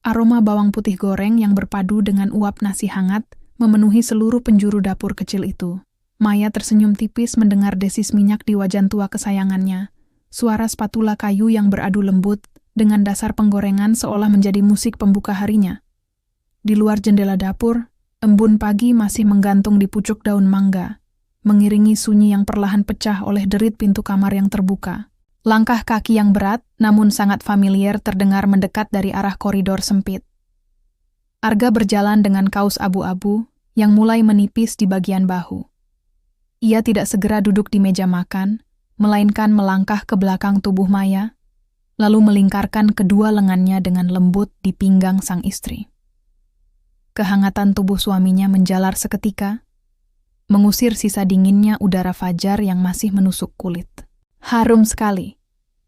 Aroma bawang putih goreng yang berpadu dengan uap nasi hangat memenuhi seluruh penjuru dapur kecil itu. Maya tersenyum tipis mendengar desis minyak di wajan tua kesayangannya. Suara spatula kayu yang beradu lembut dengan dasar penggorengan seolah menjadi musik pembuka harinya. Di luar jendela dapur, embun pagi masih menggantung di pucuk daun mangga, mengiringi sunyi yang perlahan pecah oleh derit pintu kamar yang terbuka. Langkah kaki yang berat, namun sangat familiar terdengar mendekat dari arah koridor sempit. Arga berjalan dengan kaos abu-abu yang mulai menipis di bagian bahu. Ia tidak segera duduk di meja makan, melainkan melangkah ke belakang tubuh Maya, lalu melingkarkan kedua lengannya dengan lembut di pinggang sang istri. Kehangatan tubuh suaminya menjalar seketika, mengusir sisa dinginnya udara fajar yang masih menusuk kulit. Harum sekali.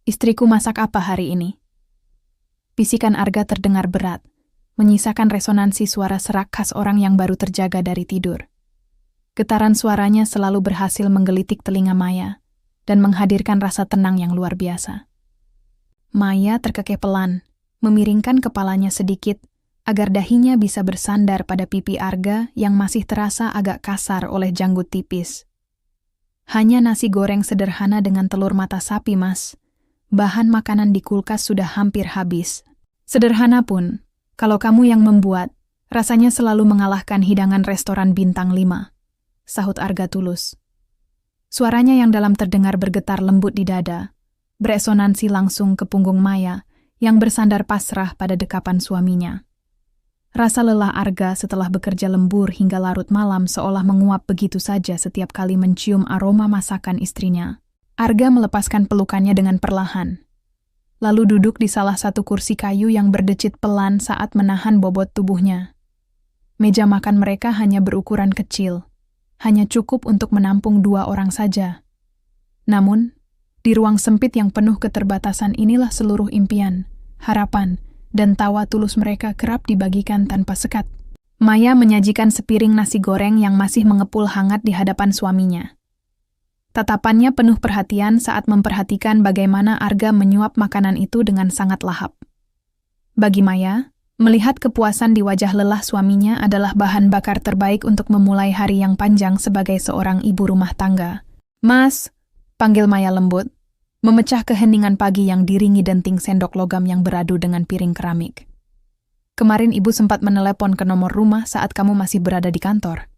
Istriku masak apa hari ini? Bisikan Arga terdengar berat, menyisakan resonansi suara serak khas orang yang baru terjaga dari tidur. Getaran suaranya selalu berhasil menggelitik telinga Maya dan menghadirkan rasa tenang yang luar biasa. Maya terkekeh pelan, memiringkan kepalanya sedikit agar dahinya bisa bersandar pada pipi Arga yang masih terasa agak kasar oleh janggut tipis. Hanya nasi goreng sederhana dengan telur mata sapi, Mas. Bahan makanan di kulkas sudah hampir habis. Sederhana pun, kalau kamu yang membuat, rasanya selalu mengalahkan hidangan restoran bintang 5, sahut Arga tulus. Suaranya yang dalam terdengar bergetar lembut di dada, beresonansi langsung ke punggung Maya yang bersandar pasrah pada dekapan suaminya. Rasa lelah Arga setelah bekerja lembur hingga larut malam seolah menguap begitu saja setiap kali mencium aroma masakan istrinya. Arga melepaskan pelukannya dengan perlahan, lalu duduk di salah satu kursi kayu yang berdecit pelan saat menahan bobot tubuhnya. Meja makan mereka hanya berukuran kecil, hanya cukup untuk menampung 2 orang saja. Namun, di ruang sempit yang penuh keterbatasan inilah seluruh impian, harapan, dan tawa tulus mereka kerap dibagikan tanpa sekat. Maya menyajikan sepiring nasi goreng yang masih mengepul hangat di hadapan suaminya. Tatapannya penuh perhatian saat memperhatikan bagaimana Arga menyuap makanan itu dengan sangat lahap. Bagi Maya, melihat kepuasan di wajah lelah suaminya adalah bahan bakar terbaik untuk memulai hari yang panjang sebagai seorang ibu rumah tangga. Mas, panggil Maya lembut, memecah keheningan pagi yang diringi denting sendok logam yang beradu dengan piring keramik. Kemarin ibu sempat menelepon ke nomor rumah saat kamu masih berada di kantor.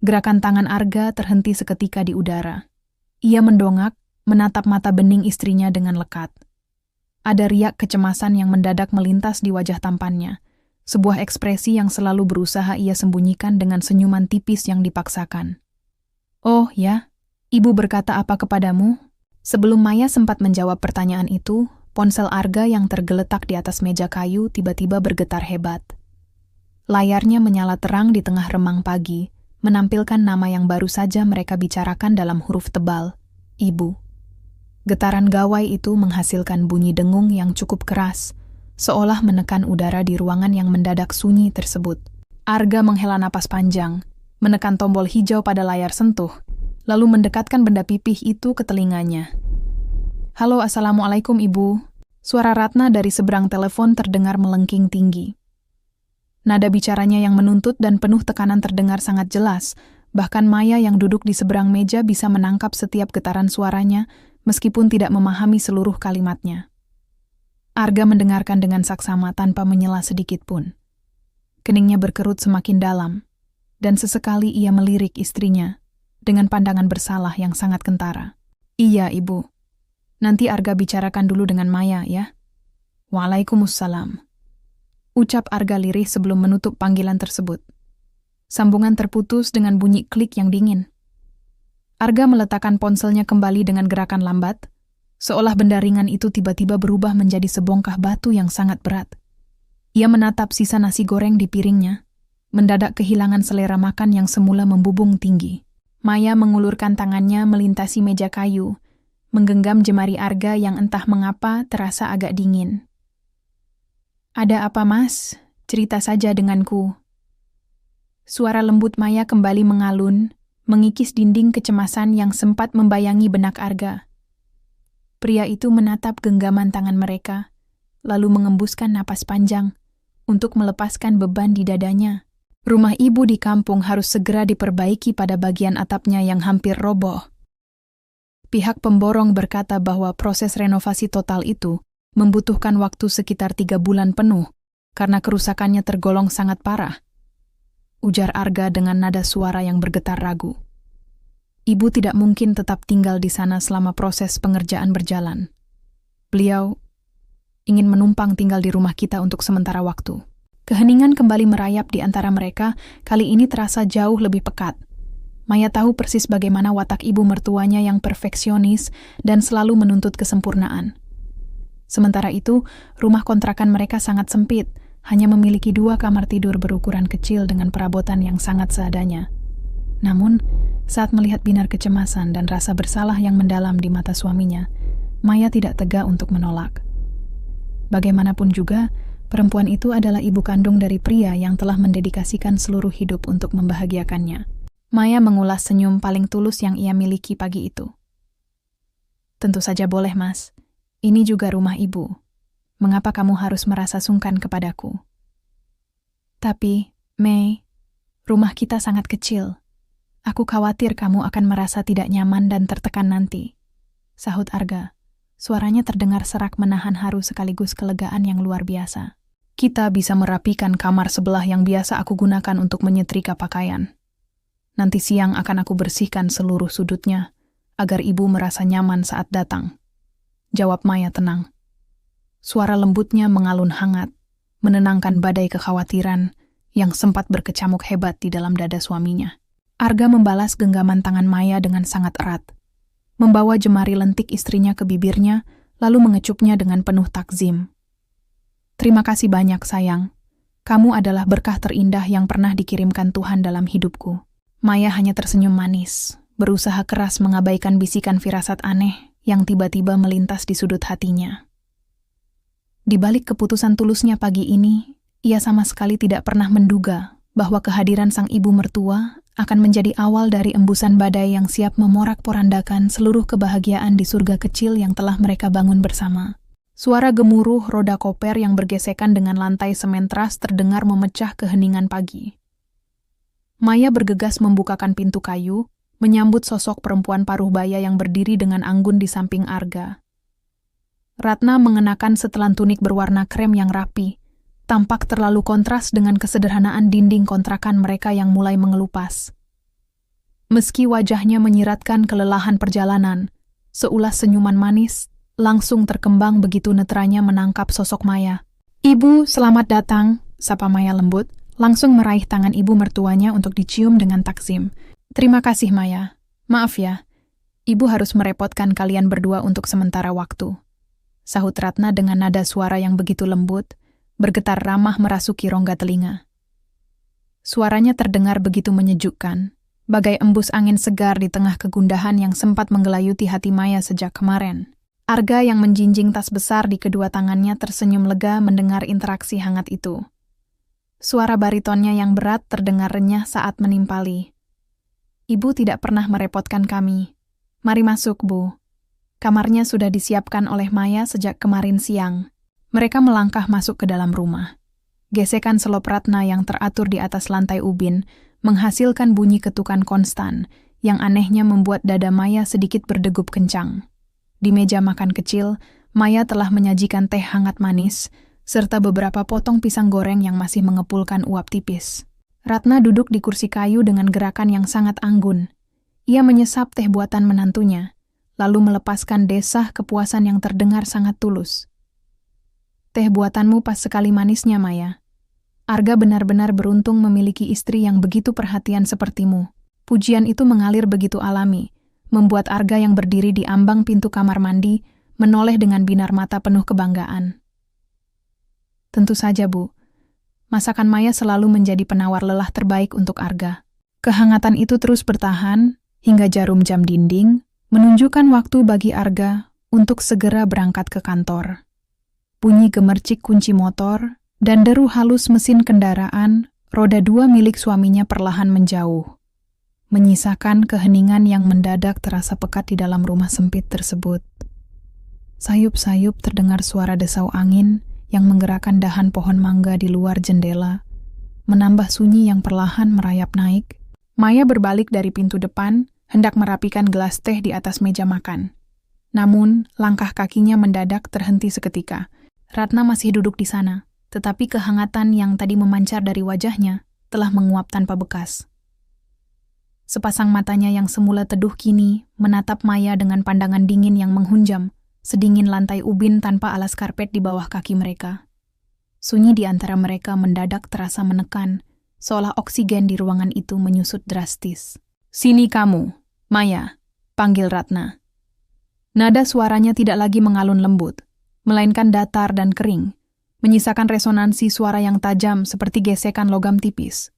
Gerakan tangan Arga terhenti seketika di udara. Ia mendongak, menatap mata bening istrinya dengan lekat. Ada riak kecemasan yang mendadak melintas di wajah tampannya, sebuah ekspresi yang selalu berusaha ia sembunyikan dengan senyuman tipis yang dipaksakan. Oh ya, ibu berkata apa kepadamu? Sebelum Maya sempat menjawab pertanyaan itu, ponsel Arga yang tergeletak di atas meja kayu tiba-tiba bergetar hebat. Layarnya menyala terang di tengah remang pagi, menampilkan nama yang baru saja mereka bicarakan dalam huruf tebal, Ibu. Getaran gawai itu menghasilkan bunyi dengung yang cukup keras, seolah menekan udara di ruangan yang mendadak sunyi tersebut. Arga menghela napas panjang, menekan tombol hijau pada layar sentuh, lalu mendekatkan benda pipih itu ke telinganya. Halo, Assalamualaikum Ibu. Suara Ratna dari seberang telepon terdengar melengking tinggi. Nada bicaranya yang menuntut dan penuh tekanan terdengar sangat jelas, bahkan Maya yang duduk di seberang meja bisa menangkap setiap getaran suaranya, meskipun tidak memahami seluruh kalimatnya. Arga mendengarkan dengan saksama tanpa menyela sedikit pun. Keningnya berkerut semakin dalam, dan sesekali ia melirik istrinya, dengan pandangan bersalah yang sangat kentara. Iya, Ibu. Nanti Arga bicarakan dulu dengan Maya, ya. Waalaikumsalam. Ucap Arga lirih sebelum menutup panggilan tersebut. Sambungan terputus dengan bunyi klik yang dingin. Arga meletakkan ponselnya kembali dengan gerakan lambat, seolah benda ringan itu tiba-tiba berubah menjadi sebongkah batu yang sangat berat. Ia menatap sisa nasi goreng di piringnya, mendadak kehilangan selera makan yang semula membubung tinggi. Maya mengulurkan tangannya melintasi meja kayu, menggenggam jemari Arga yang entah mengapa terasa agak dingin. Ada apa, Mas? Cerita saja denganku. Suara lembut Maya kembali mengalun, mengikis dinding kecemasan yang sempat membayangi benak Arga. Pria itu menatap genggaman tangan mereka, lalu mengembuskan napas panjang, untuk melepaskan beban di dadanya. Rumah ibu di kampung harus segera diperbaiki pada bagian atapnya yang hampir roboh. Pihak pemborong berkata bahwa proses renovasi total itu membutuhkan waktu sekitar 3 bulan penuh karena kerusakannya tergolong sangat parah, ujar Arga dengan nada suara yang bergetar ragu. Ibu tidak mungkin tetap tinggal di sana selama proses pengerjaan berjalan. Beliau ingin menumpang tinggal di rumah kita untuk sementara waktu. Keheningan kembali merayap di antara mereka, kali ini terasa jauh lebih pekat. Maya tahu persis bagaimana watak ibu mertuanya yang perfeksionis dan selalu menuntut kesempurnaan. Sementara itu, rumah kontrakan mereka sangat sempit, hanya memiliki 2 kamar tidur berukuran kecil dengan perabotan yang sangat seadanya. Namun, saat melihat binar kecemasan dan rasa bersalah yang mendalam di mata suaminya, Maya tidak tega untuk menolak. Bagaimanapun juga, perempuan itu adalah ibu kandung dari pria yang telah mendedikasikan seluruh hidup untuk membahagiakannya. Maya mengulas senyum paling tulus yang ia miliki pagi itu. Tentu saja boleh, Mas. Ini juga rumah ibu. Mengapa kamu harus merasa sungkan kepadaku? Tapi, Mei, rumah kita sangat kecil. Aku khawatir kamu akan merasa tidak nyaman dan tertekan nanti, sahut Arga. Suaranya terdengar serak menahan haru sekaligus kelegaan yang luar biasa. Kita bisa merapikan kamar sebelah yang biasa aku gunakan untuk menyetrika pakaian. Nanti siang akan aku bersihkan seluruh sudutnya, agar ibu merasa nyaman saat datang. Jawab Maya tenang. Suara lembutnya mengalun hangat, menenangkan badai kekhawatiran yang sempat berkecamuk hebat di dalam dada suaminya. Arga membalas genggaman tangan Maya dengan sangat erat. Membawa jemari lentik istrinya ke bibirnya, lalu mengecupnya dengan penuh takzim. Terima kasih banyak, sayang. Kamu adalah berkah terindah yang pernah dikirimkan Tuhan dalam hidupku. Maya hanya tersenyum manis, berusaha keras mengabaikan bisikan firasat aneh yang tiba-tiba melintas di sudut hatinya. Di balik keputusan tulusnya pagi ini, ia sama sekali tidak pernah menduga bahwa kehadiran sang ibu mertua akan menjadi awal dari embusan badai yang siap memorak-porandakan seluruh kebahagiaan di surga kecil yang telah mereka bangun bersama. Suara gemuruh roda koper yang bergesekan dengan lantai semen teras terdengar memecah keheningan pagi. Maya bergegas membukakan pintu kayu, menyambut sosok perempuan paruh baya yang berdiri dengan anggun di samping Arga. Ratna mengenakan setelan tunik berwarna krem yang rapi, tampak terlalu kontras dengan kesederhanaan dinding kontrakan mereka yang mulai mengelupas. Meski wajahnya menyiratkan kelelahan perjalanan, seulas senyuman manis langsung terkembang begitu netranya menangkap sosok Maya. Ibu, selamat datang, sapa Maya lembut, langsung meraih tangan ibu mertuanya untuk dicium dengan takzim. Terima kasih, Maya. Maaf ya, ibu harus merepotkan kalian berdua untuk sementara waktu, sahut Ratna dengan nada suara yang begitu lembut, bergetar ramah merasuki rongga telinga. Suaranya terdengar begitu menyejukkan, bagai embus angin segar di tengah kegundahan yang sempat menggelayuti hati Maya sejak kemarin. Arga yang menjinjing tas besar di kedua tangannya tersenyum lega mendengar interaksi hangat itu. Suara baritonnya yang berat terdengar renyah saat menimpali. Ibu tidak pernah merepotkan kami. Mari masuk, Bu. Kamarnya sudah disiapkan oleh Maya sejak kemarin siang. Mereka melangkah masuk ke dalam rumah. Gesekan selop Ratna yang teratur di atas lantai ubin menghasilkan bunyi ketukan konstan yang anehnya membuat dada Maya sedikit berdegup kencang. Di meja makan kecil, Maya telah menyajikan teh hangat manis, serta beberapa potong pisang goreng yang masih mengepulkan uap tipis. Ratna duduk di kursi kayu dengan gerakan yang sangat anggun. Ia menyesap teh buatan menantunya, lalu melepaskan desah kepuasan yang terdengar sangat tulus. Teh buatanmu pas sekali manisnya, Maya. Arga benar-benar beruntung memiliki istri yang begitu perhatian sepertimu. Pujian itu mengalir begitu alami, membuat Arga yang berdiri di ambang pintu kamar mandi menoleh dengan binar mata penuh kebanggaan. Tentu saja, Bu. Masakan Maya selalu menjadi penawar lelah terbaik untuk Arga. Kehangatan itu terus bertahan hingga jarum jam dinding menunjukkan waktu bagi Arga untuk segera berangkat ke kantor. Bunyi gemercik kunci motor dan deru halus mesin kendaraan roda 2 milik suaminya perlahan menjauh, menyisakan keheningan yang mendadak terasa pekat di dalam rumah sempit tersebut. Sayup-sayup terdengar suara desau angin yang menggerakkan dahan pohon mangga di luar jendela, menambah sunyi yang perlahan merayap naik. Maya berbalik dari pintu depan, hendak merapikan gelas teh di atas meja makan. Namun, langkah kakinya mendadak terhenti seketika. Ratna masih duduk di sana, tetapi kehangatan yang tadi memancar dari wajahnya telah menguap tanpa bekas. Sepasang matanya yang semula teduh kini menatap Maya dengan pandangan dingin yang menghunjam, sedingin lantai ubin tanpa alas karpet di bawah kaki mereka. Sunyi di antara mereka mendadak terasa menekan, seolah oksigen di ruangan itu menyusut drastis. "Sini kamu, Maya," panggil Ratna. Nada suaranya tidak lagi mengalun lembut, melainkan datar dan kering, menyisakan resonansi suara yang tajam seperti gesekan logam tipis.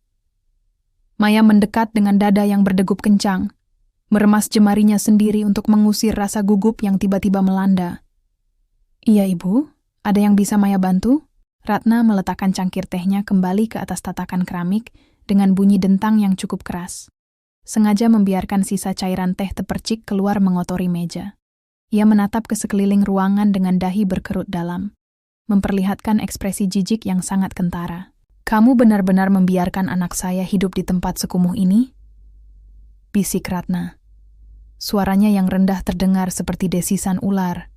Maya mendekat dengan dada yang berdegup kencang, meremas jemarinya sendiri untuk mengusir rasa gugup yang tiba-tiba melanda. "Iya, Ibu, ada yang bisa Maya bantu?" Ratna meletakkan cangkir tehnya kembali ke atas tatakan keramik dengan bunyi dentang yang cukup keras. Sengaja membiarkan sisa cairan teh tepercik keluar mengotori meja. Ia menatap ke sekeliling ruangan dengan dahi berkerut dalam, memperlihatkan ekspresi jijik yang sangat kentara. "Kamu benar-benar membiarkan anak saya hidup di tempat sekumuh ini?" bisik Ratna. Suaranya yang rendah terdengar seperti desisan ular,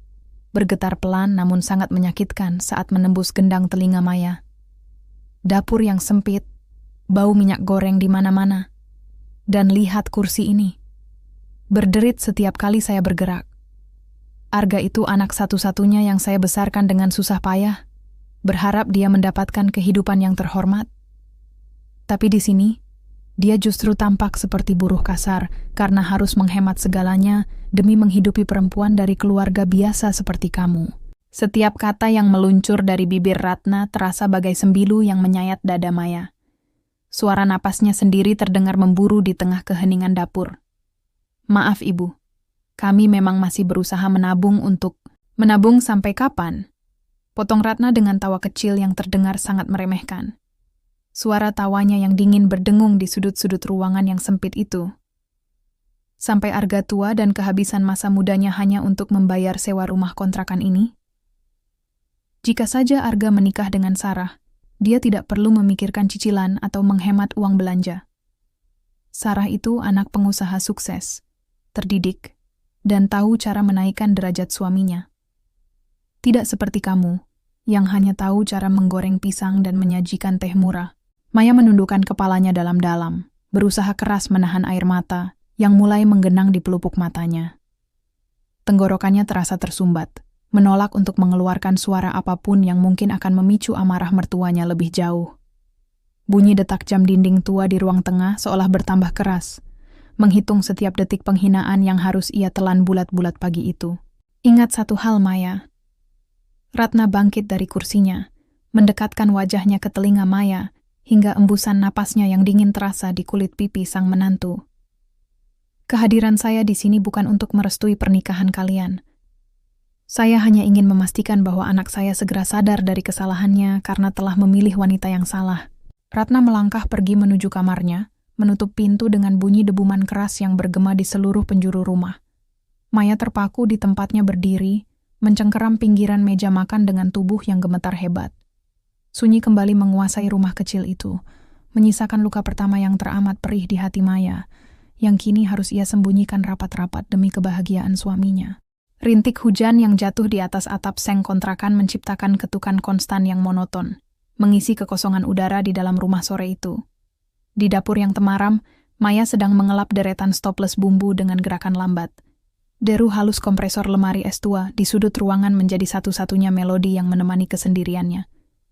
bergetar pelan namun sangat menyakitkan saat menembus gendang telinga Maya. Dapur yang sempit, bau minyak goreng di mana-mana. Dan lihat kursi ini. Berderit setiap kali saya bergerak. Arga itu anak satu-satunya yang saya besarkan dengan susah payah, berharap dia mendapatkan kehidupan yang terhormat. Tapi di sini, dia justru tampak seperti buruh kasar karena harus menghemat segalanya demi menghidupi perempuan dari keluarga biasa seperti kamu. Setiap kata yang meluncur dari bibir Ratna terasa bagai sembilu yang menyayat dada Maya. Suara napasnya sendiri terdengar memburu di tengah keheningan dapur. "Maaf, Ibu. Kami memang masih berusaha menabung untuk..." "Menabung sampai kapan?" potong Ratna dengan tawa kecil yang terdengar sangat meremehkan. Suara tawanya yang dingin berdengung di sudut-sudut ruangan yang sempit itu. "Sampai Arga tua dan kehabisan masa mudanya hanya untuk membayar sewa rumah kontrakan ini? Jika saja Arga menikah dengan Sarah, dia tidak perlu memikirkan cicilan atau menghemat uang belanja. Sarah itu anak pengusaha sukses, terdidik, dan tahu cara menaikkan derajat suaminya. Tidak seperti kamu, yang hanya tahu cara menggoreng pisang dan menyajikan teh murah." Maya menundukkan kepalanya dalam-dalam, berusaha keras menahan air mata yang mulai menggenang di pelupuk matanya. Tenggorokannya terasa tersumbat, menolak untuk mengeluarkan suara apapun yang mungkin akan memicu amarah mertuanya lebih jauh. Bunyi detak jam dinding tua di ruang tengah seolah bertambah keras, menghitung setiap detik penghinaan yang harus ia telan bulat-bulat pagi itu. "Ingat satu hal, Maya." Ratna bangkit dari kursinya, mendekatkan wajahnya ke telinga Maya, hingga embusan napasnya yang dingin terasa di kulit pipi sang menantu. "Kehadiran saya di sini bukan untuk merestui pernikahan kalian. Saya hanya ingin memastikan bahwa anak saya segera sadar dari kesalahannya karena telah memilih wanita yang salah." Ratna melangkah pergi menuju kamarnya, menutup pintu dengan bunyi debuman keras yang bergema di seluruh penjuru rumah. Maya terpaku di tempatnya berdiri, mencengkeram pinggiran meja makan dengan tubuh yang gemetar hebat. Sunyi kembali menguasai rumah kecil itu, menyisakan luka pertama yang teramat perih di hati Maya, yang kini harus ia sembunyikan rapat-rapat demi kebahagiaan suaminya. Rintik hujan yang jatuh di atas atap seng kontrakan menciptakan ketukan konstan yang monoton, mengisi kekosongan udara di dalam rumah sore itu. Di dapur yang temaram, Maya sedang mengelap deretan stopless bumbu dengan gerakan lambat. Deru halus kompresor lemari es tua di sudut ruangan menjadi satu-satunya melodi yang menemani kesendiriannya.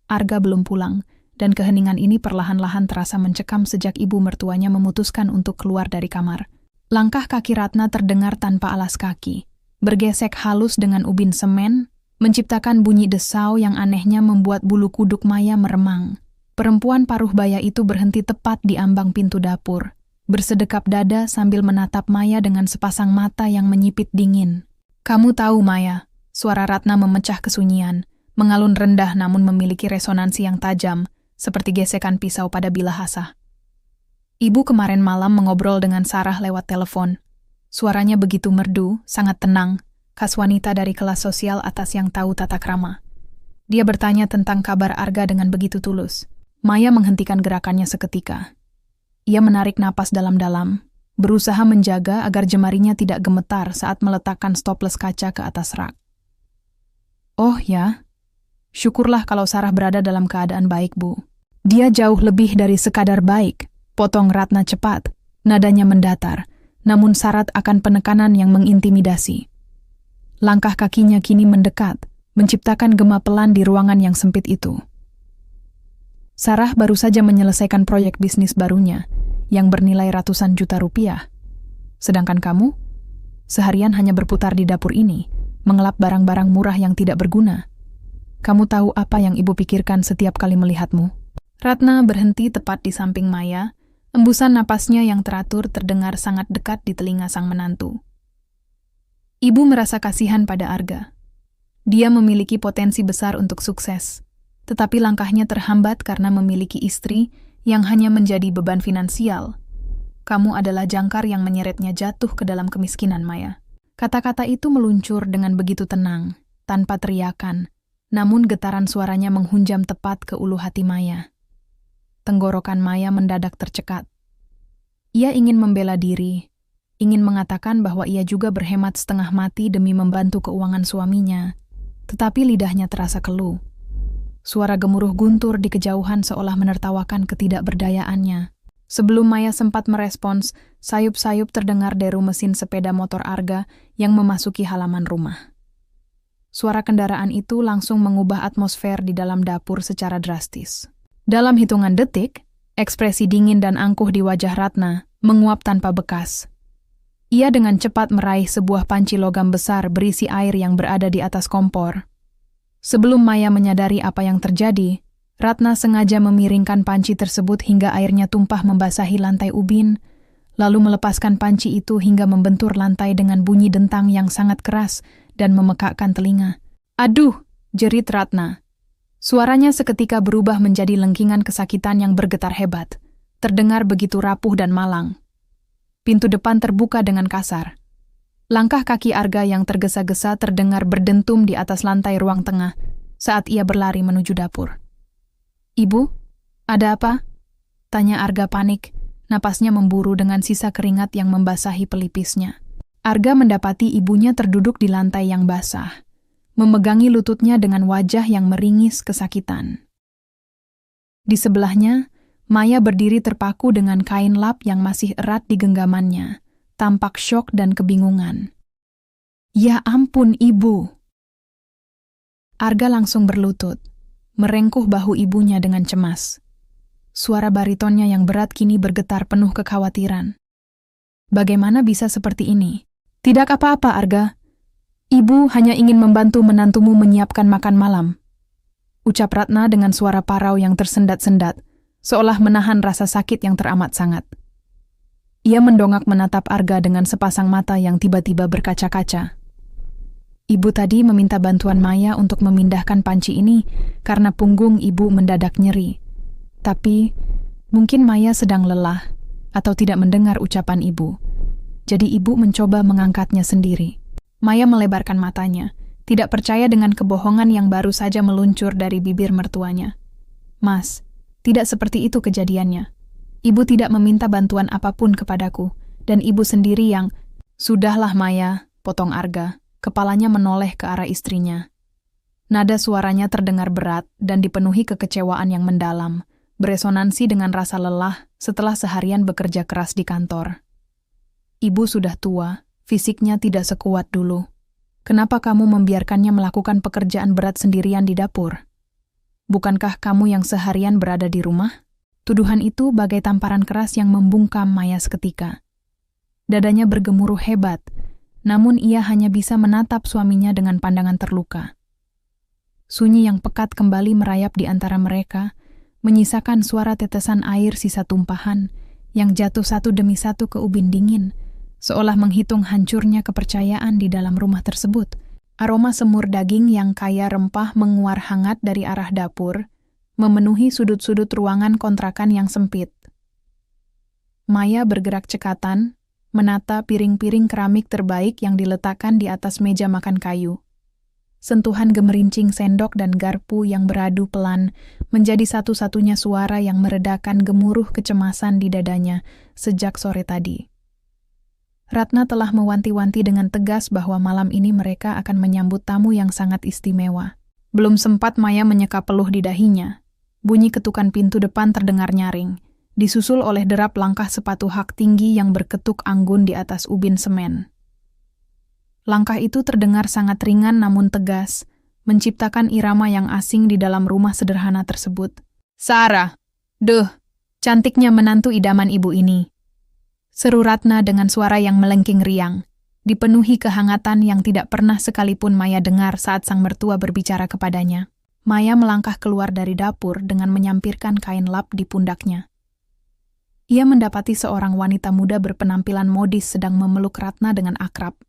Arga belum pulang, dan keheningan ini perlahan-lahan terasa mencekam sejak ibu mertuanya memutuskan untuk keluar dari kamar. Langkah kaki Ratna terdengar tanpa alas kaki, bergesek halus dengan ubin semen, menciptakan bunyi desau yang anehnya membuat bulu kuduk Maya meremang. Perempuan paruh baya itu berhenti tepat di ambang pintu dapur, bersedekap dada sambil menatap Maya dengan sepasang mata yang menyipit dingin. "Kamu tahu, Maya," suara Ratna memecah kesunyian, mengalun rendah namun memiliki resonansi yang tajam, seperti gesekan pisau pada bilah asah. "Ibu kemarin malam mengobrol dengan Sarah lewat telepon. Suaranya begitu merdu, sangat tenang, khas wanita dari kelas sosial atas yang tahu tata krama. Dia bertanya tentang kabar Arga dengan begitu tulus. Maya menghentikan gerakannya seketika. Ia menarik napas dalam-dalam, berusaha menjaga agar jemarinya tidak gemetar saat meletakkan stoples kaca ke atas rak. Oh ya, syukurlah kalau Sarah berada dalam keadaan baik, Bu. Dia jauh lebih dari sekadar baik, potong Ratna cepat, nadanya mendatar, namun syarat akan penekanan yang mengintimidasi. Langkah kakinya kini mendekat, menciptakan gema pelan di ruangan yang sempit itu. Sarah baru saja menyelesaikan proyek bisnis barunya, yang bernilai ratusan juta rupiah. Sedangkan kamu, seharian hanya berputar di dapur ini, mengelap barang-barang murah yang tidak berguna. Kamu tahu apa yang ibu pikirkan setiap kali melihatmu? Ratna berhenti tepat di samping Maya, embusan napasnya yang teratur terdengar sangat dekat di telinga sang menantu. Ibu merasa kasihan pada Arga. Dia memiliki potensi besar untuk sukses, tetapi langkahnya terhambat karena memiliki istri yang hanya menjadi beban finansial. Kamu adalah jangkar yang menyeretnya jatuh ke dalam kemiskinan, Maya. Kata-kata itu meluncur dengan begitu tenang, tanpa teriakan, namun getaran suaranya menghunjam tepat ke ulu hati Maya. Tenggorokan Maya mendadak tercekat. Ia ingin membela diri, ingin mengatakan bahwa ia juga berhemat setengah mati demi membantu keuangan suaminya, tetapi lidahnya terasa keluh. Suara gemuruh guntur di kejauhan seolah menertawakan ketidakberdayaannya. Sebelum Maya sempat merespons, sayup-sayup terdengar deru mesin sepeda motor Arga yang memasuki halaman rumah. Suara kendaraan itu langsung mengubah atmosfer di dalam dapur secara drastis. Dalam hitungan detik, ekspresi dingin dan angkuh di wajah Ratna menguap tanpa bekas. Ia dengan cepat meraih sebuah panci logam besar berisi air yang berada di atas kompor. Sebelum Maya menyadari apa yang terjadi, Ratna sengaja memiringkan panci tersebut hingga airnya tumpah membasahi lantai ubin, lalu melepaskan panci itu hingga membentur lantai dengan bunyi dentang yang sangat keras dan memekakkan telinga. "Aduh!" jerit Ratna. Suaranya seketika berubah menjadi lengkingan kesakitan yang bergetar hebat, terdengar begitu rapuh dan malang. Pintu depan terbuka dengan kasar. Langkah kaki Arga yang tergesa-gesa terdengar berdentum di atas lantai ruang tengah saat ia berlari menuju dapur. "Ibu, ada apa?" tanya Arga panik, napasnya memburu dengan sisa keringat yang membasahi pelipisnya. Arga mendapati ibunya terduduk di lantai yang basah, memegangi lututnya dengan wajah yang meringis kesakitan. Di sebelahnya, Maya berdiri terpaku dengan kain lap yang masih erat di genggamannya, tampak syok dan kebingungan. "Ya ampun, Ibu!" Arga langsung berlutut, merengkuh bahu ibunya dengan cemas. Suara baritonnya yang berat kini bergetar penuh kekhawatiran. "Bagaimana bisa seperti ini?" "Tidak apa-apa, Arga. Ibu hanya ingin membantu menantumu menyiapkan makan malam," ucap Ratna dengan suara parau yang tersendat-sendat, seolah menahan rasa sakit yang teramat sangat. Ia mendongak menatap Arga dengan sepasang mata yang tiba-tiba berkaca-kaca. "Ibu tadi meminta bantuan Maya untuk memindahkan panci ini karena punggung ibu mendadak nyeri. Tapi mungkin Maya sedang lelah atau tidak mendengar ucapan ibu. Jadi ibu mencoba mengangkatnya sendiri." Maya melebarkan matanya, tidak percaya dengan kebohongan yang baru saja meluncur dari bibir mertuanya. "Mas, tidak seperti itu kejadiannya. Ibu tidak meminta bantuan apapun kepadaku, dan ibu sendiri yang..." "Sudahlah Maya," potong Arga, kepalanya menoleh ke arah istrinya. Nada suaranya terdengar berat dan dipenuhi kekecewaan yang mendalam, beresonansi dengan rasa lelah setelah seharian bekerja keras di kantor. "Ibu sudah tua, fisiknya tidak sekuat dulu. Kenapa kamu membiarkannya melakukan pekerjaan berat sendirian di dapur? Bukankah kamu yang seharian berada di rumah?" Tuduhan itu bagai tamparan keras yang membungkam Maya seketika. Dadanya bergemuruh hebat, namun ia hanya bisa menatap suaminya dengan pandangan terluka. Sunyi yang pekat kembali merayap di antara mereka, menyisakan suara tetesan air sisa tumpahan yang jatuh satu demi satu ke ubin dingin, seolah menghitung hancurnya kepercayaan di dalam rumah tersebut. Aroma semur daging yang kaya rempah menguar hangat dari arah dapur, memenuhi sudut-sudut ruangan kontrakan yang sempit. Maya bergerak cekatan, menata piring-piring keramik terbaik yang diletakkan di atas meja makan kayu. Sentuhan gemerincing sendok dan garpu yang beradu pelan menjadi satu-satunya suara yang meredakan gemuruh kecemasan di dadanya sejak sore tadi. Ratna telah mewanti-wanti dengan tegas bahwa malam ini mereka akan menyambut tamu yang sangat istimewa. Belum sempat Maya menyeka peluh di dahinya, bunyi ketukan pintu depan terdengar nyaring, disusul oleh derap langkah sepatu hak tinggi yang berketuk anggun di atas ubin semen. Langkah itu terdengar sangat ringan namun tegas, menciptakan irama yang asing di dalam rumah sederhana tersebut. "Sarah! Duh, cantiknya menantu idaman ibu ini," seru Ratna dengan suara yang melengking riang, dipenuhi kehangatan yang tidak pernah sekalipun Maya dengar saat sang mertua berbicara kepadanya. Maya melangkah keluar dari dapur dengan menyampirkan kain lap di pundaknya. Ia mendapati seorang wanita muda berpenampilan modis sedang memeluk Ratna dengan akrab.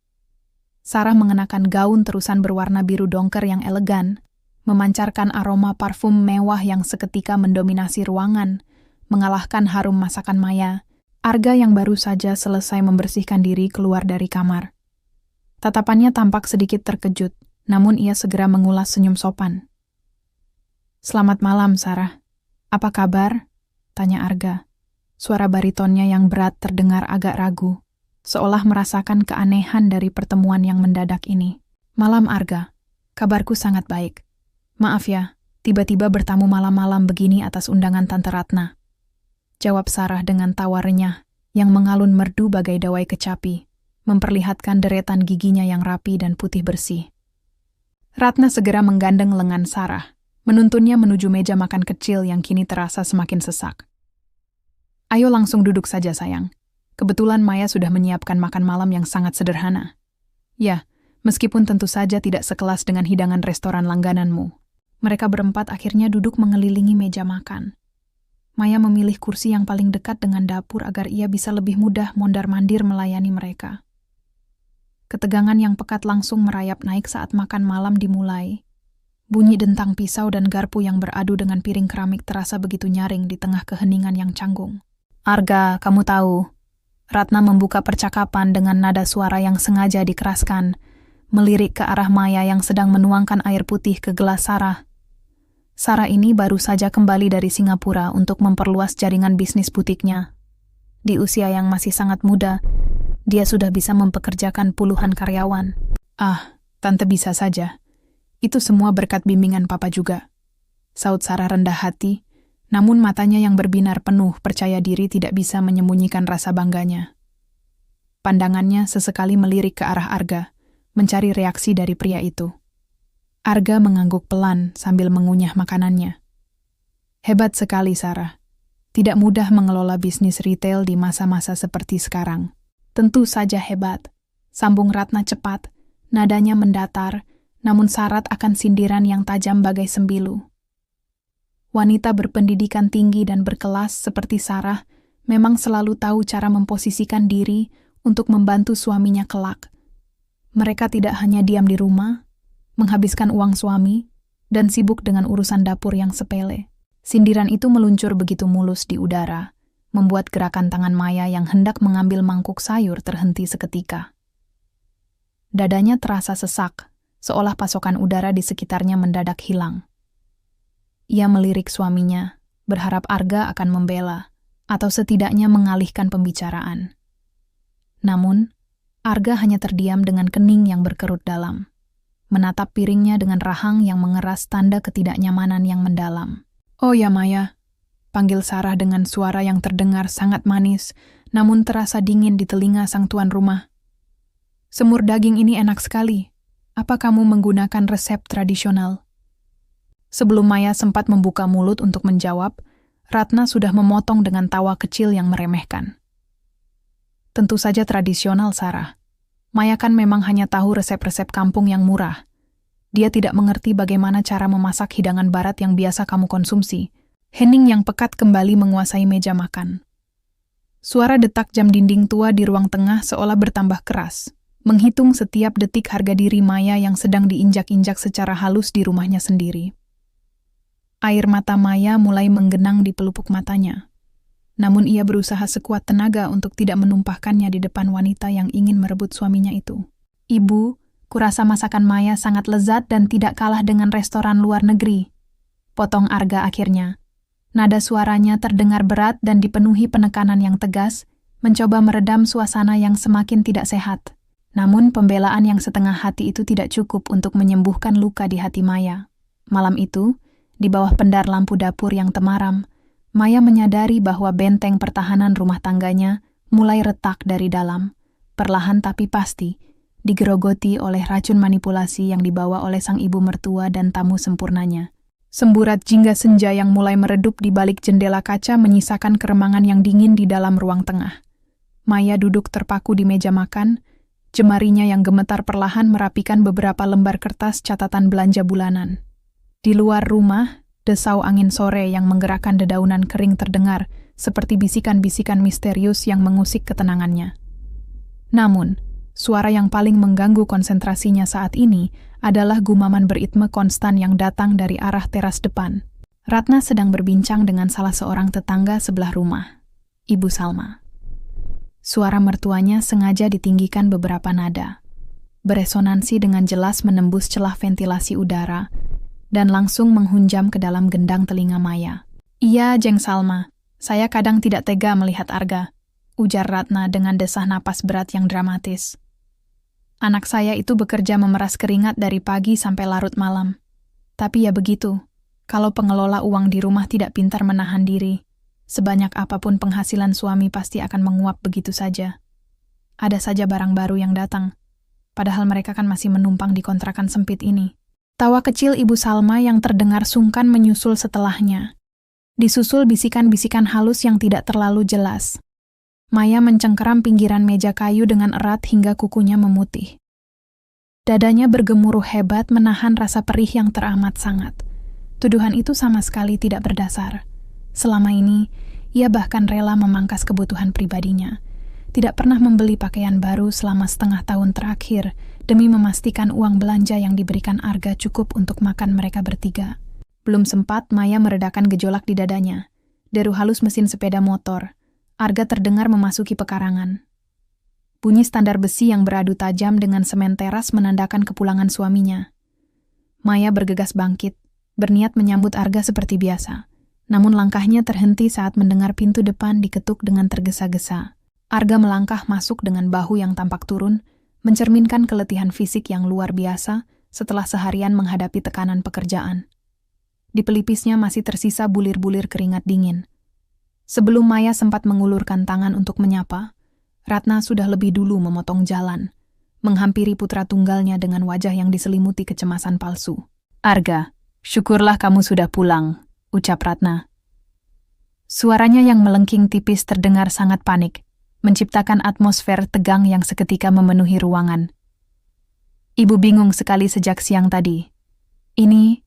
Sarah mengenakan gaun terusan berwarna biru dongker yang elegan, memancarkan aroma parfum mewah yang seketika mendominasi ruangan, mengalahkan harum masakan Maya, Arga yang baru saja selesai membersihkan diri keluar dari kamar. Tatapannya tampak sedikit terkejut, namun ia segera mengulas senyum sopan. "Selamat malam, Sarah. Apa kabar?" tanya Arga. Suara baritonnya yang berat terdengar agak ragu, seolah merasakan keanehan dari pertemuan yang mendadak ini. "Malam, Arga. Kabarku sangat baik. Maaf ya, tiba-tiba bertamu malam-malam begini atas undangan Tante Ratna," jawab Sarah dengan tawa renyah yang mengalun merdu bagai dawai kecapi, memperlihatkan deretan giginya yang rapi dan putih bersih. Ratna segera menggandeng lengan Sarah, menuntunnya menuju meja makan kecil yang kini terasa semakin sesak. "Ayo langsung duduk saja, sayang. Kebetulan Maya sudah menyiapkan makan malam yang sangat sederhana. Ya, meskipun tentu saja tidak sekelas dengan hidangan restoran langgananmu." Mereka berempat akhirnya duduk mengelilingi meja makan. Maya memilih kursi yang paling dekat dengan dapur agar ia bisa lebih mudah mondar-mandir melayani mereka. Ketegangan yang pekat langsung merayap naik saat makan malam dimulai. Bunyi dentang pisau dan garpu yang beradu dengan piring keramik terasa begitu nyaring di tengah keheningan yang canggung. "Arga, kamu tahu," Ratna membuka percakapan dengan nada suara yang sengaja dikeraskan, melirik ke arah Maya yang sedang menuangkan air putih ke gelas Sarah. Sarah ini baru saja kembali dari Singapura untuk memperluas jaringan bisnis butiknya. Di usia yang masih sangat muda, dia sudah bisa mempekerjakan puluhan karyawan. "Ah, Tante bisa saja. Itu semua berkat bimbingan Papa juga," saut Sarah rendah hati, namun matanya yang berbinar penuh percaya diri tidak bisa menyembunyikan rasa bangganya. Pandangannya sesekali melirik ke arah Arga, mencari reaksi dari pria itu. Arga mengangguk pelan sambil mengunyah makanannya. "Hebat sekali, Sarah. Tidak mudah mengelola bisnis retail di masa-masa seperti sekarang." "Tentu saja hebat," sambung Ratna cepat, nadanya mendatar, namun syarat akan sindiran yang tajam bagai sembilu. Wanita berpendidikan tinggi dan berkelas seperti Sarah memang selalu tahu cara memposisikan diri untuk membantu suaminya kelak. Mereka tidak hanya diam di rumah, menghabiskan uang suami, dan sibuk dengan urusan dapur yang sepele. Sindiran itu meluncur begitu mulus di udara, membuat gerakan tangan Maya yang hendak mengambil mangkuk sayur terhenti seketika. Dadanya terasa sesak, seolah pasokan udara di sekitarnya mendadak hilang. Ia melirik suaminya, berharap Arga akan membela, atau setidaknya mengalihkan pembicaraan. Namun, Arga hanya terdiam dengan kening yang berkerut dalam, menatap piringnya dengan rahang yang mengeras tanda ketidaknyamanan yang mendalam. "Oh ya Maya," panggil Sarah dengan suara yang terdengar sangat manis, namun terasa dingin di telinga sang tuan rumah. "Semur daging ini enak sekali. Apa kamu menggunakan resep tradisional?" Sebelum Maya sempat membuka mulut untuk menjawab, Ratna sudah memotong dengan tawa kecil yang meremehkan. "Tentu saja tradisional, Sarah. Maya kan memang hanya tahu resep-resep kampung yang murah. Dia tidak mengerti bagaimana cara memasak hidangan barat yang biasa kamu konsumsi." Hening yang pekat kembali menguasai meja makan. Suara detak jam dinding tua di ruang tengah seolah bertambah keras, menghitung setiap detik harga diri Maya yang sedang diinjak-injak secara halus di rumahnya sendiri. Air mata Maya mulai menggenang di pelupuk matanya. Namun ia berusaha sekuat tenaga untuk tidak menumpahkannya di depan wanita yang ingin merebut suaminya itu. "Ibu, Kurasa masakan Maya sangat lezat dan tidak kalah dengan restoran luar negeri. Potong Arga akhirnya. Nada suaranya terdengar berat dan dipenuhi penekanan yang tegas, mencoba meredam suasana yang semakin tidak sehat. Namun pembelaan yang setengah hati itu tidak cukup untuk menyembuhkan luka di hati Maya. Malam itu, di bawah pendar lampu dapur yang temaram, Maya menyadari bahwa benteng pertahanan rumah tangganya mulai retak dari dalam, perlahan tapi pasti, digerogoti oleh racun manipulasi yang dibawa oleh sang ibu mertua dan tamu sempurnanya. Semburat jingga senja yang mulai meredup di balik jendela kaca menyisakan keremangan yang dingin di dalam ruang tengah. Maya duduk terpaku di meja makan, jemarinya yang gemetar perlahan merapikan beberapa lembar kertas catatan belanja bulanan. Di luar rumah, desau angin sore yang menggerakkan dedaunan kering terdengar, seperti bisikan-bisikan misterius yang mengusik ketenangannya. Namun, suara yang paling mengganggu konsentrasinya saat ini adalah gumaman beritme konstan yang datang dari arah teras depan. Ratna sedang berbincang dengan salah seorang tetangga sebelah rumah, Ibu Salma. Suara mertuanya sengaja ditinggikan beberapa nada, beresonansi dengan jelas menembus celah ventilasi udara, dan langsung menghunjam ke dalam gendang telinga Maya. "Iya, Jeng Salma, saya kadang tidak tega melihat Arga," ujar Ratna dengan desah napas berat yang dramatis. "Anak saya itu bekerja memeras keringat dari pagi sampai larut malam. Tapi ya begitu, kalau pengelola uang di rumah tidak pintar menahan diri, sebanyak apapun penghasilan suami pasti akan menguap begitu saja. Ada saja barang baru yang datang, padahal mereka kan masih menumpang di kontrakan sempit ini." Tawa kecil Ibu Salma yang terdengar sungkan menyusul setelahnya. Disusul bisikan-bisikan halus yang tidak terlalu jelas. Maya mencengkeram pinggiran meja kayu dengan erat hingga kukunya memutih. Dadanya bergemuruh hebat menahan rasa perih yang teramat sangat. Tuduhan itu sama sekali tidak berdasar. Selama ini, ia bahkan rela memangkas kebutuhan pribadinya. Tidak pernah membeli pakaian baru selama setengah tahun terakhir demi memastikan uang belanja yang diberikan Arga cukup untuk makan mereka bertiga. Belum sempat Maya meredakan gejolak di dadanya. Deru halus mesin sepeda motor. Arga terdengar memasuki pekarangan. Bunyi standar besi yang beradu tajam dengan semen teras menandakan kepulangan suaminya. Maya bergegas bangkit, berniat menyambut Arga seperti biasa. Namun langkahnya terhenti saat mendengar pintu depan diketuk dengan tergesa-gesa. Arga melangkah masuk dengan bahu yang tampak turun, mencerminkan keletihan fisik yang luar biasa setelah seharian menghadapi tekanan pekerjaan. Di pelipisnya masih tersisa bulir-bulir keringat dingin. Sebelum Maya sempat mengulurkan tangan untuk menyapa, Ratna sudah lebih dulu memotong jalan, menghampiri putra tunggalnya dengan wajah yang diselimuti kecemasan palsu. "Arga, syukurlah kamu sudah pulang," ucap Ratna. Suaranya yang melengking tipis terdengar sangat panik, menciptakan atmosfer tegang yang seketika memenuhi ruangan. "Ibu bingung sekali sejak siang tadi. Ini,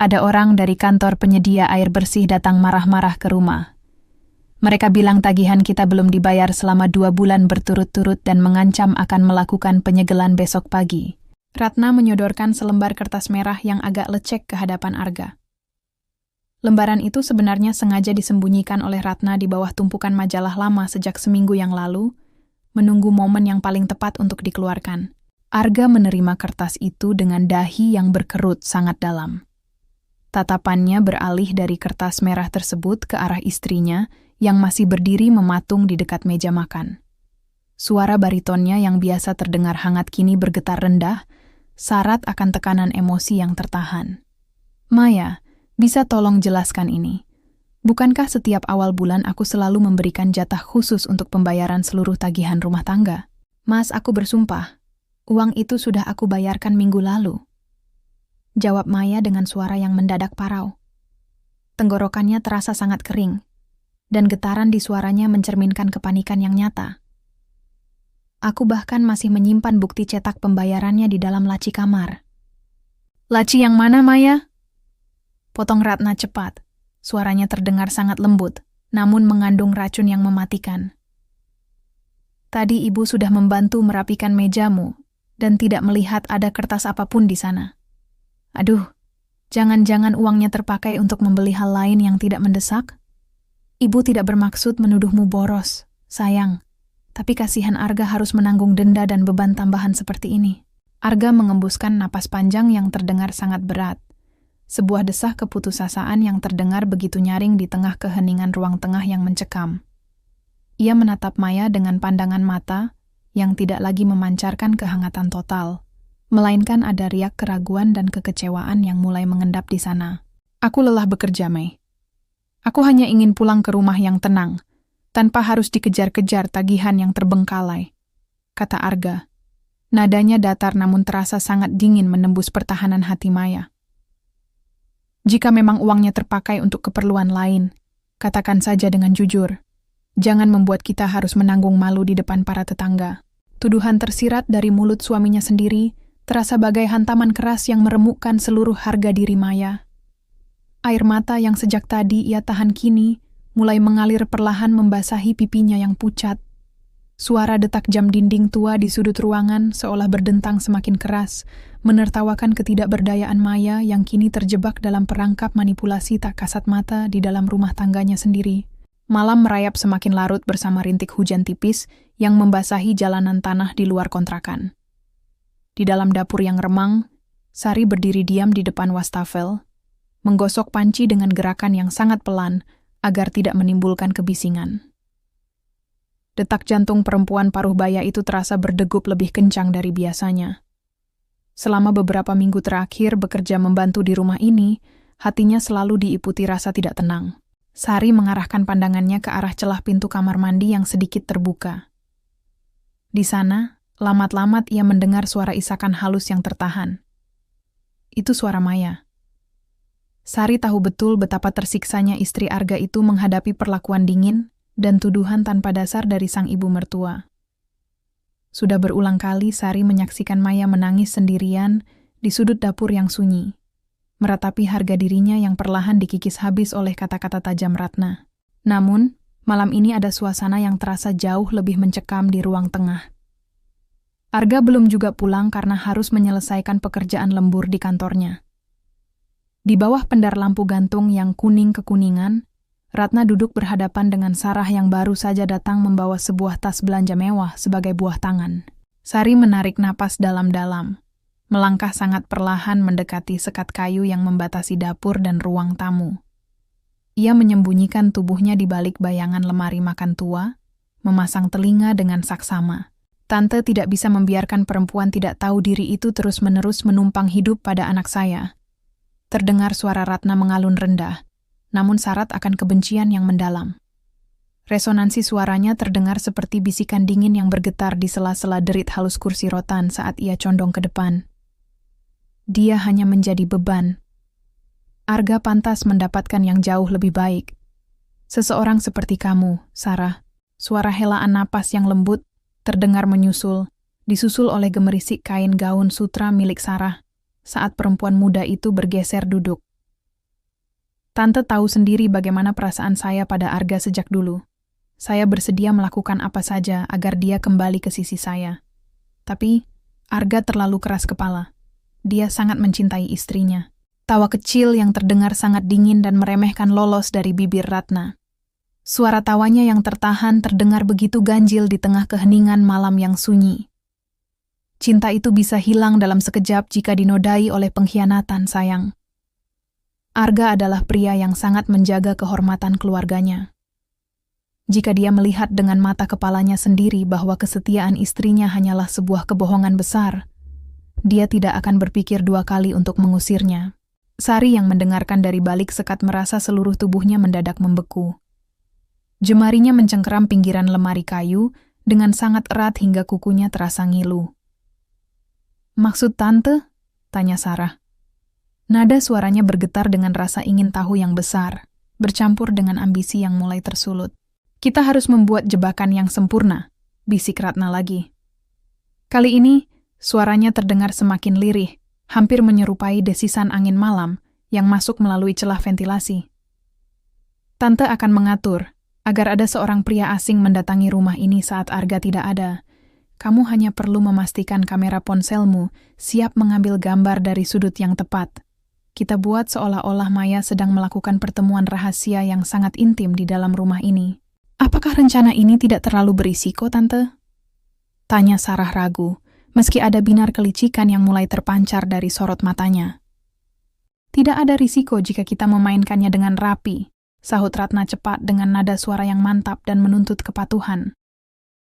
ada orang dari kantor penyedia air bersih datang marah-marah ke rumah. Mereka bilang tagihan kita belum dibayar selama 2 bulan berturut-turut dan mengancam akan melakukan penyegelan besok pagi." Ratna menyodorkan selembar kertas merah yang agak lecek ke hadapan Arga. Lembaran itu sebenarnya sengaja disembunyikan oleh Ratna di bawah tumpukan majalah lama sejak seminggu yang lalu, menunggu momen yang paling tepat untuk dikeluarkan. Arga menerima kertas itu dengan dahi yang berkerut sangat dalam. Tatapannya beralih dari kertas merah tersebut ke arah istrinya yang masih berdiri mematung di dekat meja makan. Suara baritonnya yang biasa terdengar hangat kini bergetar rendah, syarat akan tekanan emosi yang tertahan. "Maya, bisa tolong jelaskan ini? Bukankah setiap awal bulan aku selalu memberikan jatah khusus untuk pembayaran seluruh tagihan rumah tangga?" "Mas, aku bersumpah, uang itu sudah aku bayarkan minggu lalu," jawab Maya dengan suara yang mendadak parau. Tenggorokannya terasa sangat kering, dan getaran di suaranya mencerminkan kepanikan yang nyata. "Aku bahkan masih menyimpan bukti cetak pembayarannya di dalam laci kamar." "Laci yang mana, Maya?" potong Ratna cepat. Suaranya terdengar sangat lembut, namun mengandung racun yang mematikan. "Tadi ibu sudah membantu merapikan mejamu, dan tidak melihat ada kertas apapun di sana. Aduh, jangan-jangan uangnya terpakai untuk membeli hal lain yang tidak mendesak? Ibu tidak bermaksud menuduhmu boros, sayang. Tapi kasihan Arga harus menanggung denda dan beban tambahan seperti ini." Arga mengembuskan napas panjang yang terdengar sangat berat. Sebuah desah keputusasaan yang terdengar begitu nyaring di tengah keheningan ruang tengah yang mencekam. Ia menatap Maya dengan pandangan mata yang tidak lagi memancarkan kehangatan total, melainkan ada riak keraguan dan kekecewaan yang mulai mengendap di sana. Aku lelah bekerja, Mei. Aku hanya ingin pulang ke rumah yang tenang, tanpa harus dikejar-kejar tagihan yang terbengkalai, kata Arga. Nadanya datar namun terasa sangat dingin menembus pertahanan hati Maya. Jika memang uangnya terpakai untuk keperluan lain, katakan saja dengan jujur. Jangan membuat kita harus menanggung malu di depan para tetangga. Tuduhan tersirat dari mulut suaminya sendiri terasa bagai hantaman keras yang meremukkan seluruh harga diri Maya. Air mata yang sejak tadi ia tahan kini mulai mengalir perlahan membasahi pipinya yang pucat. Suara detak jam dinding tua di sudut ruangan seolah berdentang semakin keras, menertawakan ketidakberdayaan Maya yang kini terjebak dalam perangkap manipulasi tak kasat mata di dalam rumah tangganya sendiri. Malam merayap semakin larut bersama rintik hujan tipis yang membasahi jalanan tanah di luar kontrakan. Di dalam dapur yang remang, Sari berdiri diam di depan wastafel, menggosok panci dengan gerakan yang sangat pelan agar tidak menimbulkan kebisingan. Detak jantung perempuan paruh baya itu terasa berdegup lebih kencang dari biasanya. Selama beberapa minggu terakhir bekerja membantu di rumah ini, hatinya selalu diiputi rasa tidak tenang. Sari mengarahkan pandangannya ke arah celah pintu kamar mandi yang sedikit terbuka. Di sana, lamat-lamat ia mendengar suara isakan halus yang tertahan. Itu suara Maya. Sari tahu betul betapa tersiksanya istri Arga itu menghadapi perlakuan dingin dan tuduhan tanpa dasar dari sang ibu mertua. Sudah berulang kali Sari menyaksikan Maya menangis sendirian di sudut dapur yang sunyi, meratapi harga dirinya yang perlahan dikikis habis oleh kata-kata tajam Ratna. Namun, malam ini ada suasana yang terasa jauh lebih mencekam di ruang tengah. Arga belum juga pulang karena harus menyelesaikan pekerjaan lembur di kantornya. Di bawah pendar lampu gantung yang kuning kekuningan, Ratna duduk berhadapan dengan Sarah yang baru saja datang membawa sebuah tas belanja mewah sebagai buah tangan. Sari menarik napas dalam-dalam, melangkah sangat perlahan mendekati sekat kayu yang membatasi dapur dan ruang tamu. Ia menyembunyikan tubuhnya di balik bayangan lemari makan tua, memasang telinga dengan saksama. Tante tidak bisa membiarkan perempuan tidak tahu diri itu terus-menerus menumpang hidup pada anak saya. Terdengar suara Ratna mengalun rendah, namun syarat akan kebencian yang mendalam. Resonansi suaranya terdengar seperti bisikan dingin yang bergetar di sela-sela derit halus kursi rotan saat ia condong ke depan. Dia hanya menjadi beban. Arga pantas mendapatkan yang jauh lebih baik. Seseorang seperti kamu, Sarah. Suara helaan napas yang lembut terdengar menyusul, disusul oleh gemerisik kain gaun sutra milik Sarah saat perempuan muda itu bergeser duduk. Tante tahu sendiri bagaimana perasaan saya pada Arga sejak dulu. Saya bersedia melakukan apa saja agar dia kembali ke sisi saya. Tapi, Arga terlalu keras kepala. Dia sangat mencintai istrinya. Tawa kecil yang terdengar sangat dingin dan meremehkan lolos dari bibir Ratna. Suara tawanya yang tertahan terdengar begitu ganjil di tengah keheningan malam yang sunyi. Cinta itu bisa hilang dalam sekejap jika dinodai oleh pengkhianatan, sayang. Arga adalah pria yang sangat menjaga kehormatan keluarganya. Jika dia melihat dengan mata kepalanya sendiri bahwa kesetiaan istrinya hanyalah sebuah kebohongan besar, dia tidak akan berpikir dua kali untuk mengusirnya. Sari yang mendengarkan dari balik sekat merasa seluruh tubuhnya mendadak membeku. Jemarinya mencengkeram pinggiran lemari kayu dengan sangat erat hingga kukunya terasa ngilu. "Maksud tante?" tanya Sarah. Nada suaranya bergetar dengan rasa ingin tahu yang besar, bercampur dengan ambisi yang mulai tersulut. "Kita harus membuat jebakan yang sempurna," bisik Ratna lagi. Kali ini, suaranya terdengar semakin lirih, hampir menyerupai desisan angin malam yang masuk melalui celah ventilasi. "Tante akan mengatur agar ada seorang pria asing mendatangi rumah ini saat Arga tidak ada. Kamu hanya perlu memastikan kamera ponselmu siap mengambil gambar dari sudut yang tepat. Kita buat seolah-olah Maya sedang melakukan pertemuan rahasia yang sangat intim di dalam rumah ini." "Apakah rencana ini tidak terlalu berisiko, Tante?" tanya Sarah ragu, meski ada binar kelicikan yang mulai terpancar dari sorot matanya. Tidak ada risiko jika kita memainkannya dengan rapi, sahut Ratna cepat dengan nada suara yang mantap dan menuntut kepatuhan.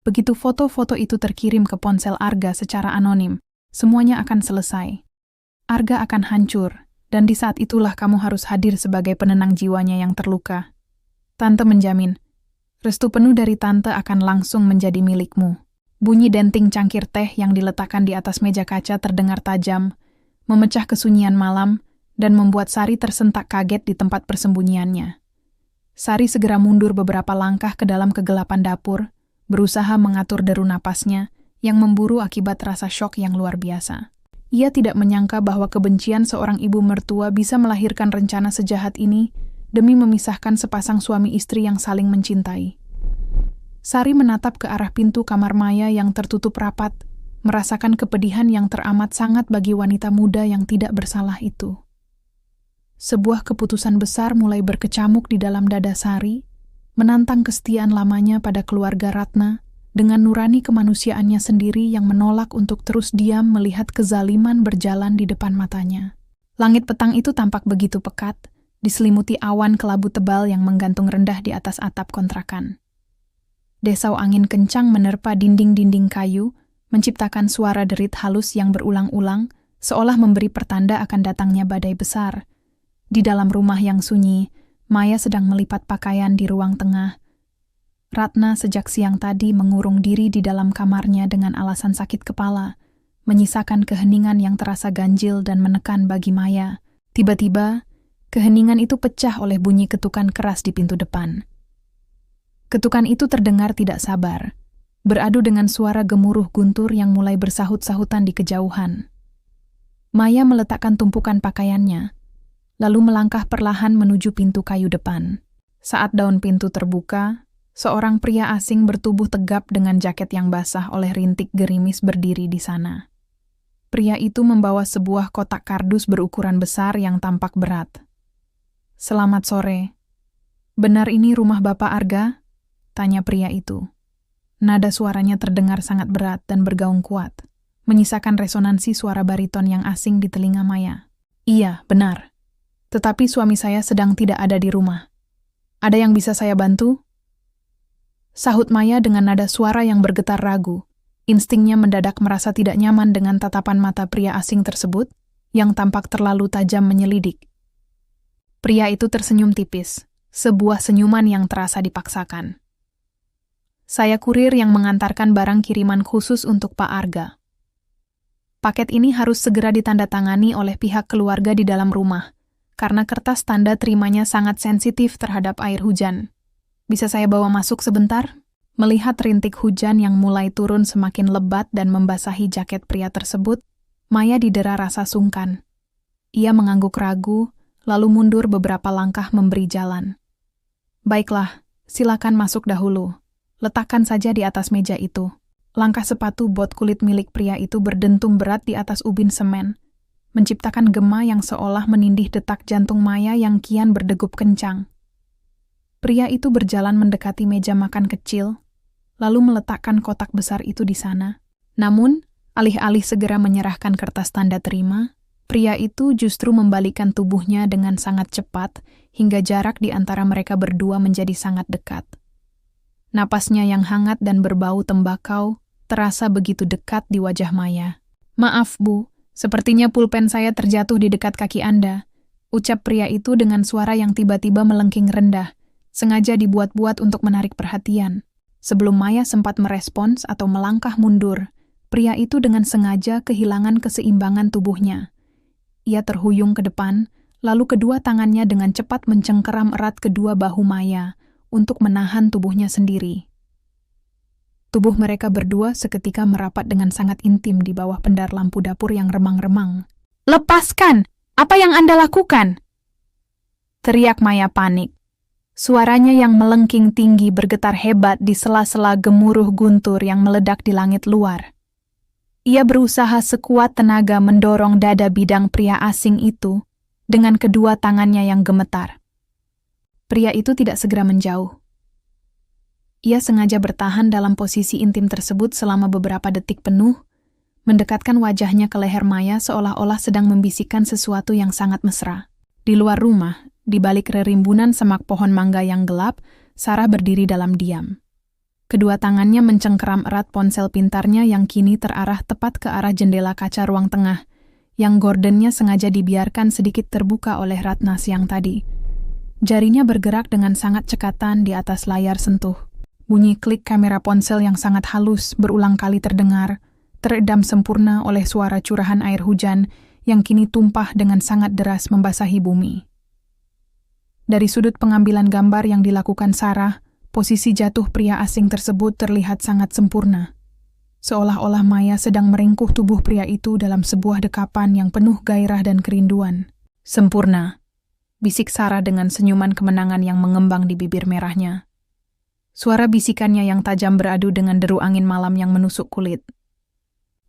Begitu foto-foto itu terkirim ke ponsel Arga secara anonim, semuanya akan selesai. Arga akan hancur, dan di saat itulah kamu harus hadir sebagai penenang jiwanya yang terluka. Tante menjamin, restu penuh dari Tante akan langsung menjadi milikmu. Bunyi denting cangkir teh yang diletakkan di atas meja kaca terdengar tajam, memecah kesunyian malam, dan membuat Sari tersentak kaget di tempat persembunyiannya. Sari segera mundur beberapa langkah ke dalam kegelapan dapur, berusaha mengatur deru napasnya, yang memburu akibat rasa syok yang luar biasa. Ia tidak menyangka bahwa kebencian seorang ibu mertua bisa melahirkan rencana sejahat ini demi memisahkan sepasang suami istri yang saling mencintai. Sari menatap ke arah pintu kamar Maya yang tertutup rapat, merasakan kepedihan yang teramat sangat bagi wanita muda yang tidak bersalah itu. Sebuah keputusan besar mulai berkecamuk di dalam dada Sari, menantang kesetiaan lamanya pada keluarga Ratna, dengan nurani kemanusiaannya sendiri yang menolak untuk terus diam melihat kezaliman berjalan di depan matanya. Langit petang itu tampak begitu pekat, diselimuti awan kelabu tebal yang menggantung rendah di atas atap kontrakan. Desau angin kencang menerpa dinding-dinding kayu, menciptakan suara derit halus yang berulang-ulang, seolah memberi pertanda akan datangnya badai besar. Di dalam rumah yang sunyi, Maya sedang melipat pakaian di ruang tengah. Ratna sejak siang tadi mengurung diri di dalam kamarnya dengan alasan sakit kepala, menyisakan keheningan yang terasa ganjil dan menekan bagi Maya. Tiba-tiba, keheningan itu pecah oleh bunyi ketukan keras di pintu depan. Ketukan itu terdengar tidak sabar, beradu dengan suara gemuruh guntur yang mulai bersahut-sahutan di kejauhan. Maya meletakkan tumpukan pakaiannya, lalu melangkah perlahan menuju pintu kayu depan. Saat daun pintu terbuka, seorang pria asing bertubuh tegap dengan jaket yang basah oleh rintik gerimis berdiri di sana. Pria itu membawa sebuah kotak kardus berukuran besar yang tampak berat. "Selamat sore. Benar ini rumah Bapak Arga?" tanya pria itu. Nada suaranya terdengar sangat berat dan bergaung kuat, menyisakan resonansi suara bariton yang asing di telinga Maya. "Iya, benar. Tetapi suami saya sedang tidak ada di rumah. Ada yang bisa saya bantu?" Sahut Maya dengan nada suara yang bergetar ragu. Instingnya mendadak merasa tidak nyaman dengan tatapan mata pria asing tersebut, yang tampak terlalu tajam menyelidik. Pria itu tersenyum tipis, sebuah senyuman yang terasa dipaksakan. "Saya kurir yang mengantarkan barang kiriman khusus untuk Pak Arga. Paket ini harus segera ditandatangani oleh pihak keluarga di dalam rumah, karena kertas tanda terimanya sangat sensitif terhadap air hujan. Bisa saya bawa masuk sebentar?" Melihat rintik hujan yang mulai turun semakin lebat dan membasahi jaket pria tersebut, Maya didera rasa sungkan. Ia mengangguk ragu, lalu mundur beberapa langkah memberi jalan. "Baiklah, silakan masuk dahulu. Letakkan saja di atas meja itu." Langkah sepatu bot kulit milik pria itu berdentum berat di atas ubin semen, menciptakan gema yang seolah menindih detak jantung Maya yang kian berdegup kencang. Pria itu berjalan mendekati meja makan kecil, lalu meletakkan kotak besar itu di sana. Namun, alih-alih segera menyerahkan kertas tanda terima, pria itu justru membalikkan tubuhnya dengan sangat cepat hingga jarak di antara mereka berdua menjadi sangat dekat. Napasnya yang hangat dan berbau tembakau terasa begitu dekat di wajah Maya. "Maaf, Bu, sepertinya pulpen saya terjatuh di dekat kaki Anda," ucap pria itu dengan suara yang tiba-tiba melengking rendah, sengaja dibuat-buat untuk menarik perhatian. Sebelum Maya sempat merespons atau melangkah mundur, pria itu dengan sengaja kehilangan keseimbangan tubuhnya. Ia terhuyung ke depan, lalu kedua tangannya dengan cepat mencengkeram erat kedua bahu Maya untuk menahan tubuhnya sendiri. Tubuh mereka berdua seketika merapat dengan sangat intim di bawah pendar lampu dapur yang remang-remang. "Lepaskan! Apa yang Anda lakukan?" teriak Maya panik. Suaranya yang melengking tinggi bergetar hebat di sela-sela gemuruh guntur yang meledak di langit luar. Ia berusaha sekuat tenaga mendorong dada bidang pria asing itu dengan kedua tangannya yang gemetar. Pria itu tidak segera menjauh. Ia sengaja bertahan dalam posisi intim tersebut selama beberapa detik penuh, mendekatkan wajahnya ke leher Maya seolah-olah sedang membisikkan sesuatu yang sangat mesra. Di luar rumah, di balik rerimbunan semak pohon mangga yang gelap, Sarah berdiri dalam diam. Kedua tangannya mencengkeram erat ponsel pintarnya yang kini terarah tepat ke arah jendela kaca ruang tengah, yang gordennya sengaja dibiarkan sedikit terbuka oleh Ratna siang tadi. Jarinya bergerak dengan sangat cekatan di atas layar sentuh. Bunyi klik kamera ponsel yang sangat halus berulang kali terdengar, teredam sempurna oleh suara curahan air hujan yang kini tumpah dengan sangat deras membasahi bumi. Dari sudut pengambilan gambar yang dilakukan Sarah, posisi jatuh pria asing tersebut terlihat sangat sempurna. Seolah-olah Maya sedang meringkuh tubuh pria itu dalam sebuah dekapan yang penuh gairah dan kerinduan. Sempurna, bisik Sarah dengan senyuman kemenangan yang mengembang di bibir merahnya. Suara bisikannya yang tajam beradu dengan deru angin malam yang menusuk kulit.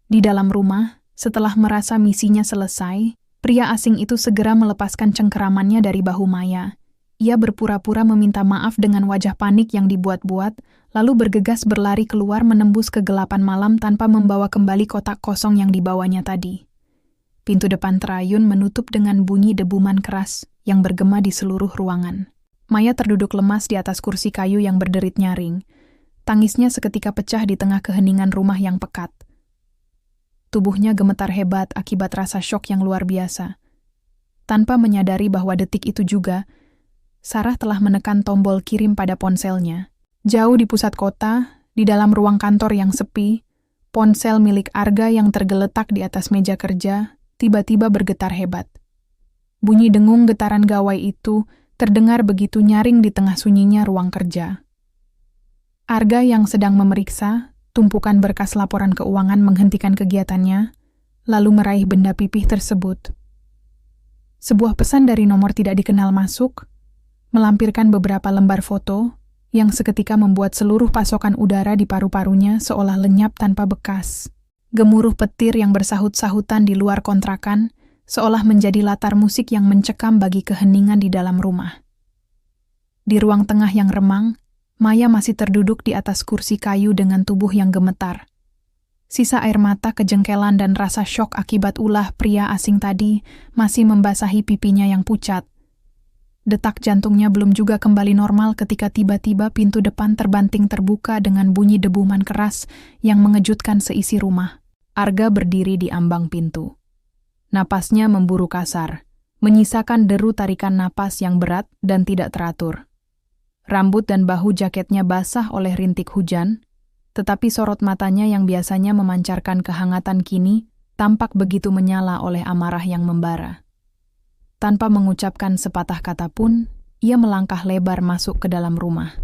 Di dalam rumah, setelah merasa misinya selesai, pria asing itu segera melepaskan cengkeramannya dari bahu Maya. Ia berpura-pura meminta maaf dengan wajah panik yang dibuat-buat, lalu bergegas berlari keluar menembus kegelapan malam tanpa membawa kembali kotak kosong yang dibawanya tadi. Pintu depan terayun menutup dengan bunyi debuman keras yang bergema di seluruh ruangan. Maya terduduk lemas di atas kursi kayu yang berderit nyaring. Tangisnya seketika pecah di tengah keheningan rumah yang pekat. Tubuhnya gemetar hebat akibat rasa syok yang luar biasa. Tanpa menyadari bahwa detik itu juga, Sarah telah menekan tombol kirim pada ponselnya. Jauh di pusat kota, di dalam ruang kantor yang sepi, ponsel milik Arga yang tergeletak di atas meja kerja tiba-tiba bergetar hebat. Bunyi dengung getaran gawai itu terdengar begitu nyaring di tengah sunyinya ruang kerja. Arga yang sedang memeriksa tumpukan berkas laporan keuangan menghentikan kegiatannya, lalu meraih benda pipih tersebut. Sebuah pesan dari nomor tidak dikenal masuk, melampirkan beberapa lembar foto yang seketika membuat seluruh pasokan udara di paru-parunya seolah lenyap tanpa bekas. Gemuruh petir yang bersahut-sahutan di luar kontrakan seolah menjadi latar musik yang mencekam bagi keheningan di dalam rumah. Di ruang tengah yang remang, Maya masih terduduk di atas kursi kayu dengan tubuh yang gemetar. Sisa air mata kejengkelan dan rasa syok akibat ulah pria asing tadi masih membasahi pipinya yang pucat. Detak jantungnya belum juga kembali normal ketika tiba-tiba pintu depan terbanting terbuka dengan bunyi debuman keras yang mengejutkan seisi rumah. Arga berdiri di ambang pintu. Napasnya memburu kasar, menyisakan deru tarikan napas yang berat dan tidak teratur. Rambut dan bahu jaketnya basah oleh rintik hujan, tetapi sorot matanya yang biasanya memancarkan kehangatan kini tampak begitu menyala oleh amarah yang membara. Tanpa mengucapkan sepatah kata pun, ia melangkah lebar masuk ke dalam rumah.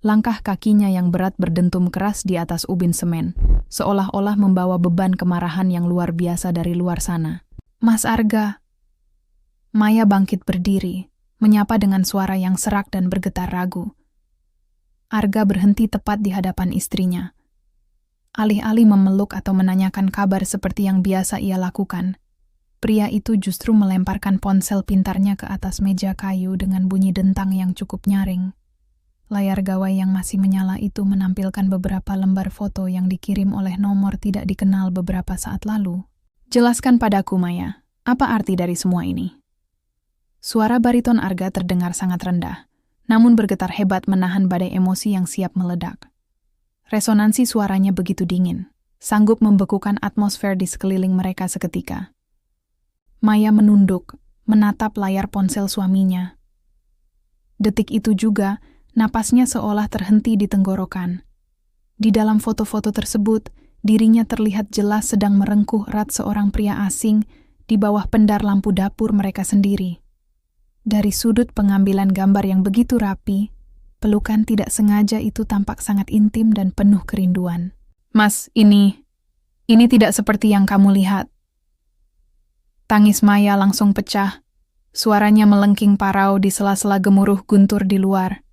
Langkah kakinya yang berat berdentum keras di atas ubin semen, seolah-olah membawa beban kemarahan yang luar biasa dari luar sana. "Mas Arga." Maya bangkit berdiri, menyapa dengan suara yang serak dan bergetar ragu. Arga berhenti tepat di hadapan istrinya. Alih-alih memeluk atau menanyakan kabar seperti yang biasa ia lakukan, pria itu justru melemparkan ponsel pintarnya ke atas meja kayu dengan bunyi dentang yang cukup nyaring. Layar gawai yang masih menyala itu menampilkan beberapa lembar foto yang dikirim oleh nomor tidak dikenal beberapa saat lalu. "Jelaskan padaku, Maya, apa arti dari semua ini?" Suara bariton Arga terdengar sangat rendah, namun bergetar hebat menahan badai emosi yang siap meledak. Resonansi suaranya begitu dingin, sanggup membekukan atmosfer di sekeliling mereka seketika. Maya menunduk, menatap layar ponsel suaminya. Detik itu juga, napasnya seolah terhenti di tenggorokan. Di dalam foto-foto tersebut, dirinya terlihat jelas sedang merengkuh erat seorang pria asing di bawah pendar lampu dapur mereka sendiri. Dari sudut pengambilan gambar yang begitu rapi, pelukan tidak sengaja itu tampak sangat intim dan penuh kerinduan. "Mas, ini tidak seperti yang kamu lihat." Tangis Maya langsung pecah, suaranya melengking parau di sela-sela gemuruh guntur di luar.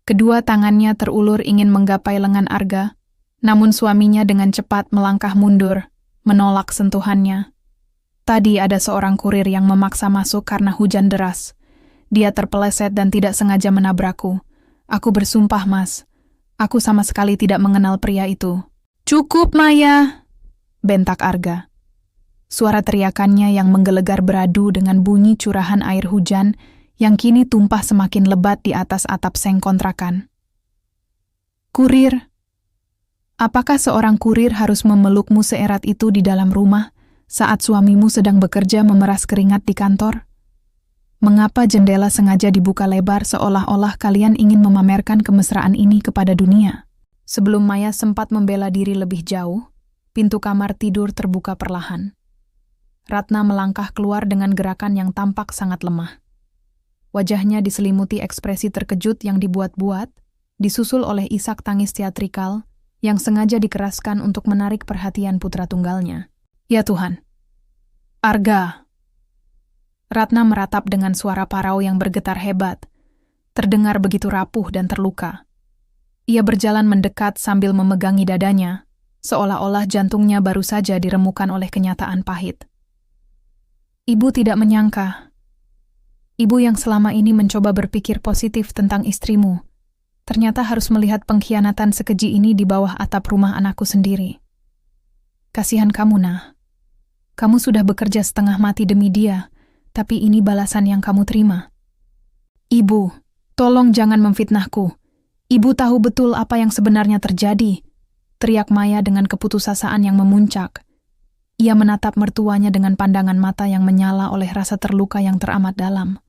Kedua tangannya terulur ingin menggapai lengan Arga, namun suaminya dengan cepat melangkah mundur, menolak sentuhannya. "Tadi ada seorang kurir yang memaksa masuk karena hujan deras. Dia terpeleset dan tidak sengaja menabrakku. Aku bersumpah, Mas, aku sama sekali tidak mengenal pria itu." "Cukup, Maya!" bentak Arga. Suara teriakannya yang menggelegar beradu dengan bunyi curahan air hujan yang kini tumpah semakin lebat di atas atap seng kontrakan. Kurir! Apakah seorang kurir harus memelukmu seerat itu di dalam rumah saat suamimu sedang bekerja memeras keringat di kantor? Mengapa jendela sengaja dibuka lebar seolah-olah kalian ingin memamerkan kemesraan ini kepada dunia? Sebelum Maya sempat membela diri lebih jauh, pintu kamar tidur terbuka perlahan. Ratna melangkah keluar dengan gerakan yang tampak sangat lemah. Wajahnya diselimuti ekspresi terkejut yang dibuat-buat, disusul oleh isak tangis teatrikal yang sengaja dikeraskan untuk menarik perhatian putra tunggalnya. Ya Tuhan! Arga! Ratna meratap dengan suara parau yang bergetar hebat, terdengar begitu rapuh dan terluka. Ia berjalan mendekat sambil memegangi dadanya, seolah-olah jantungnya baru saja diremukan oleh kenyataan pahit. Ibu tidak menyangka. Ibu yang selama ini mencoba berpikir positif tentang istrimu, ternyata harus melihat pengkhianatan sekeji ini di bawah atap rumah anakku sendiri. Kasihan kamu, Nah. Kamu sudah bekerja setengah mati demi dia, tapi ini balasan yang kamu terima. Ibu, tolong jangan memfitnahku. Ibu tahu betul apa yang sebenarnya terjadi, teriak Maya dengan keputusasaan yang memuncak. Ia menatap mertuanya dengan pandangan mata yang menyala oleh rasa terluka yang teramat dalam.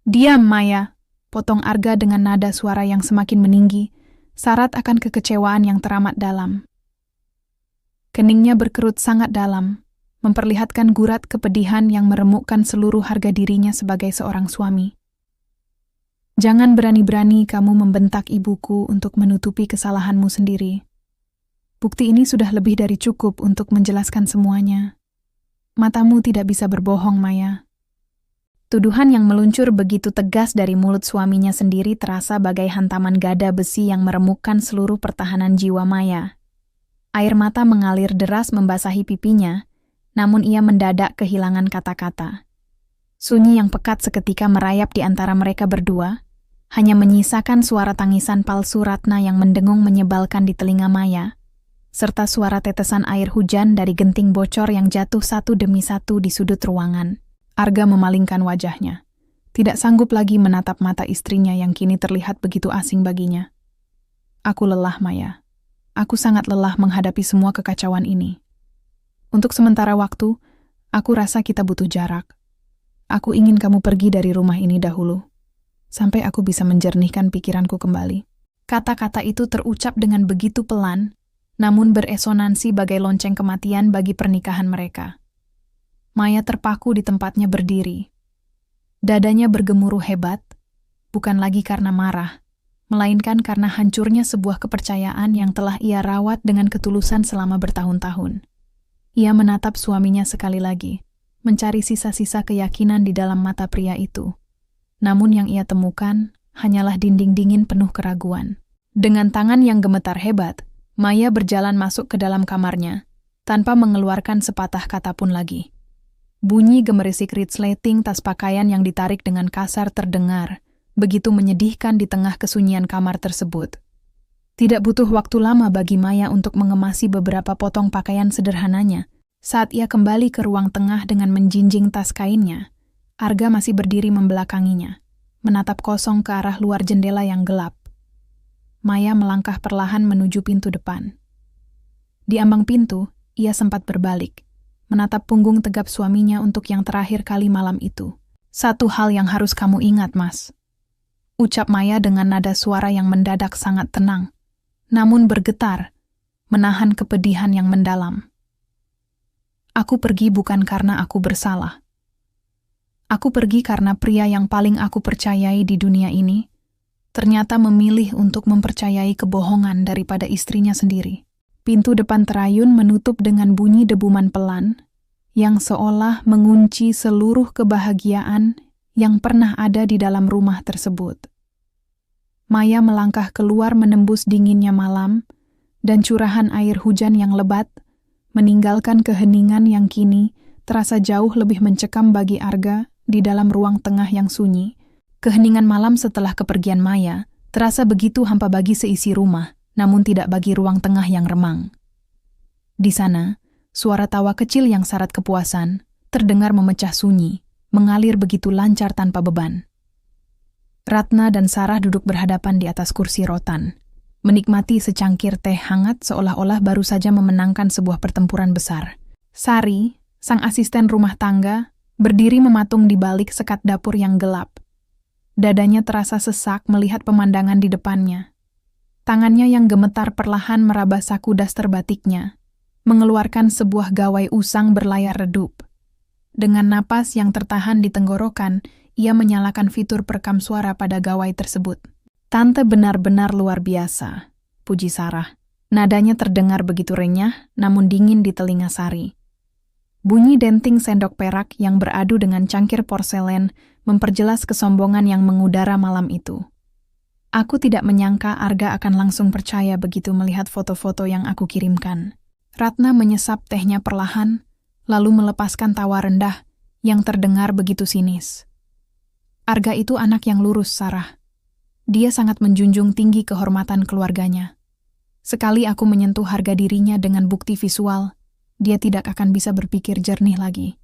Diam, Maya, potong Arga dengan nada suara yang semakin meninggi, syarat akan kekecewaan yang teramat dalam. Keningnya berkerut sangat dalam, memperlihatkan gurat kepedihan yang meremukkan seluruh harga dirinya sebagai seorang suami. Jangan berani-berani kamu membentak ibuku untuk menutupi kesalahanmu sendiri. Bukti ini sudah lebih dari cukup untuk menjelaskan semuanya. Matamu tidak bisa berbohong, Maya. Tuduhan yang meluncur begitu tegas dari mulut suaminya sendiri terasa bagai hantaman gada besi yang meremukkan seluruh pertahanan jiwa Maya. Air mata mengalir deras membasahi pipinya, namun ia mendadak kehilangan kata-kata. Sunyi yang pekat seketika merayap di antara mereka berdua, hanya menyisakan suara tangisan palsu Ratna yang mendengung menyebalkan di telinga Maya, serta suara tetesan air hujan dari genting bocor yang jatuh satu demi satu di sudut ruangan. Arga memalingkan wajahnya, tidak sanggup lagi menatap mata istrinya yang kini terlihat begitu asing baginya. Aku lelah, Maya. Aku sangat lelah menghadapi semua kekacauan ini. Untuk sementara waktu, aku rasa kita butuh jarak. Aku ingin kamu pergi dari rumah ini dahulu, sampai aku bisa menjernihkan pikiranku kembali. Kata-kata itu terucap dengan begitu pelan, namun beresonansi bagai lonceng kematian bagi pernikahan mereka. Maya terpaku di tempatnya berdiri. Dadanya bergemuruh hebat, bukan lagi karena marah, melainkan karena hancurnya sebuah kepercayaan yang telah ia rawat dengan ketulusan selama bertahun-tahun. Ia menatap suaminya sekali lagi, mencari sisa-sisa keyakinan di dalam mata pria itu. Namun yang ia temukan hanyalah dinding dingin penuh keraguan. Dengan tangan yang gemetar hebat, Maya berjalan masuk ke dalam kamarnya, tanpa mengeluarkan sepatah kata pun lagi. Bunyi gemerisik resleting tas pakaian yang ditarik dengan kasar terdengar, begitu menyedihkan di tengah kesunyian kamar tersebut. Tidak butuh waktu lama bagi Maya untuk mengemasi beberapa potong pakaian sederhananya. Saat ia kembali ke ruang tengah dengan menjinjing tas kainnya, Arga masih berdiri membelakanginya, menatap kosong ke arah luar jendela yang gelap. Maya melangkah perlahan menuju pintu depan. Di ambang pintu, ia sempat berbalik, menatap punggung tegap suaminya untuk yang terakhir kali malam itu. Satu hal yang harus kamu ingat, Mas. Ucap Maya dengan nada suara yang mendadak sangat tenang, namun bergetar, menahan kepedihan yang mendalam. Aku pergi bukan karena aku bersalah. Aku pergi karena pria yang paling aku percayai di dunia ini ternyata memilih untuk mempercayai kebohongan daripada istrinya sendiri. Pintu depan terayun menutup dengan bunyi debuman pelan, yang seolah mengunci seluruh kebahagiaan yang pernah ada di dalam rumah tersebut. Maya melangkah keluar menembus dinginnya malam, dan curahan air hujan yang lebat, meninggalkan keheningan yang kini terasa jauh lebih mencekam bagi Arga di dalam ruang tengah yang sunyi. Keheningan malam setelah kepergian Maya terasa begitu hampa bagi seisi rumah, namun tidak bagi ruang tengah yang remang. Di sana, Suara tawa kecil yang syarat kepuasan terdengar memecah sunyi, mengalir begitu lancar tanpa beban. Ratna dan Sarah duduk berhadapan di atas kursi rotan, menikmati secangkir teh hangat seolah-olah baru saja memenangkan sebuah pertempuran besar. Sari, sang asisten rumah tangga, berdiri mematung di balik sekat dapur yang gelap. Dadanya terasa sesak melihat pemandangan di depannya. Tangannya yang gemetar perlahan meraba saku daster batiknya, mengeluarkan sebuah gawai usang berlayar redup. Dengan napas yang tertahan di tenggorokan, ia menyalakan fitur perekam suara pada gawai tersebut. "Tante benar-benar luar biasa," puji Sarah. Nadanya terdengar begitu renyah, namun dingin di telinga Sari. Bunyi denting sendok perak yang beradu dengan cangkir porselen memperjelas kesombongan yang mengudara malam itu. "Aku tidak menyangka Arga akan langsung percaya begitu melihat foto-foto yang aku kirimkan." Ratna menyesap tehnya perlahan, lalu melepaskan tawa rendah yang terdengar begitu sinis. "Arga itu anak yang lurus, Sarah. Dia sangat menjunjung tinggi kehormatan keluarganya. Sekali aku menyentuh harga dirinya dengan bukti visual, dia tidak akan bisa berpikir jernih lagi."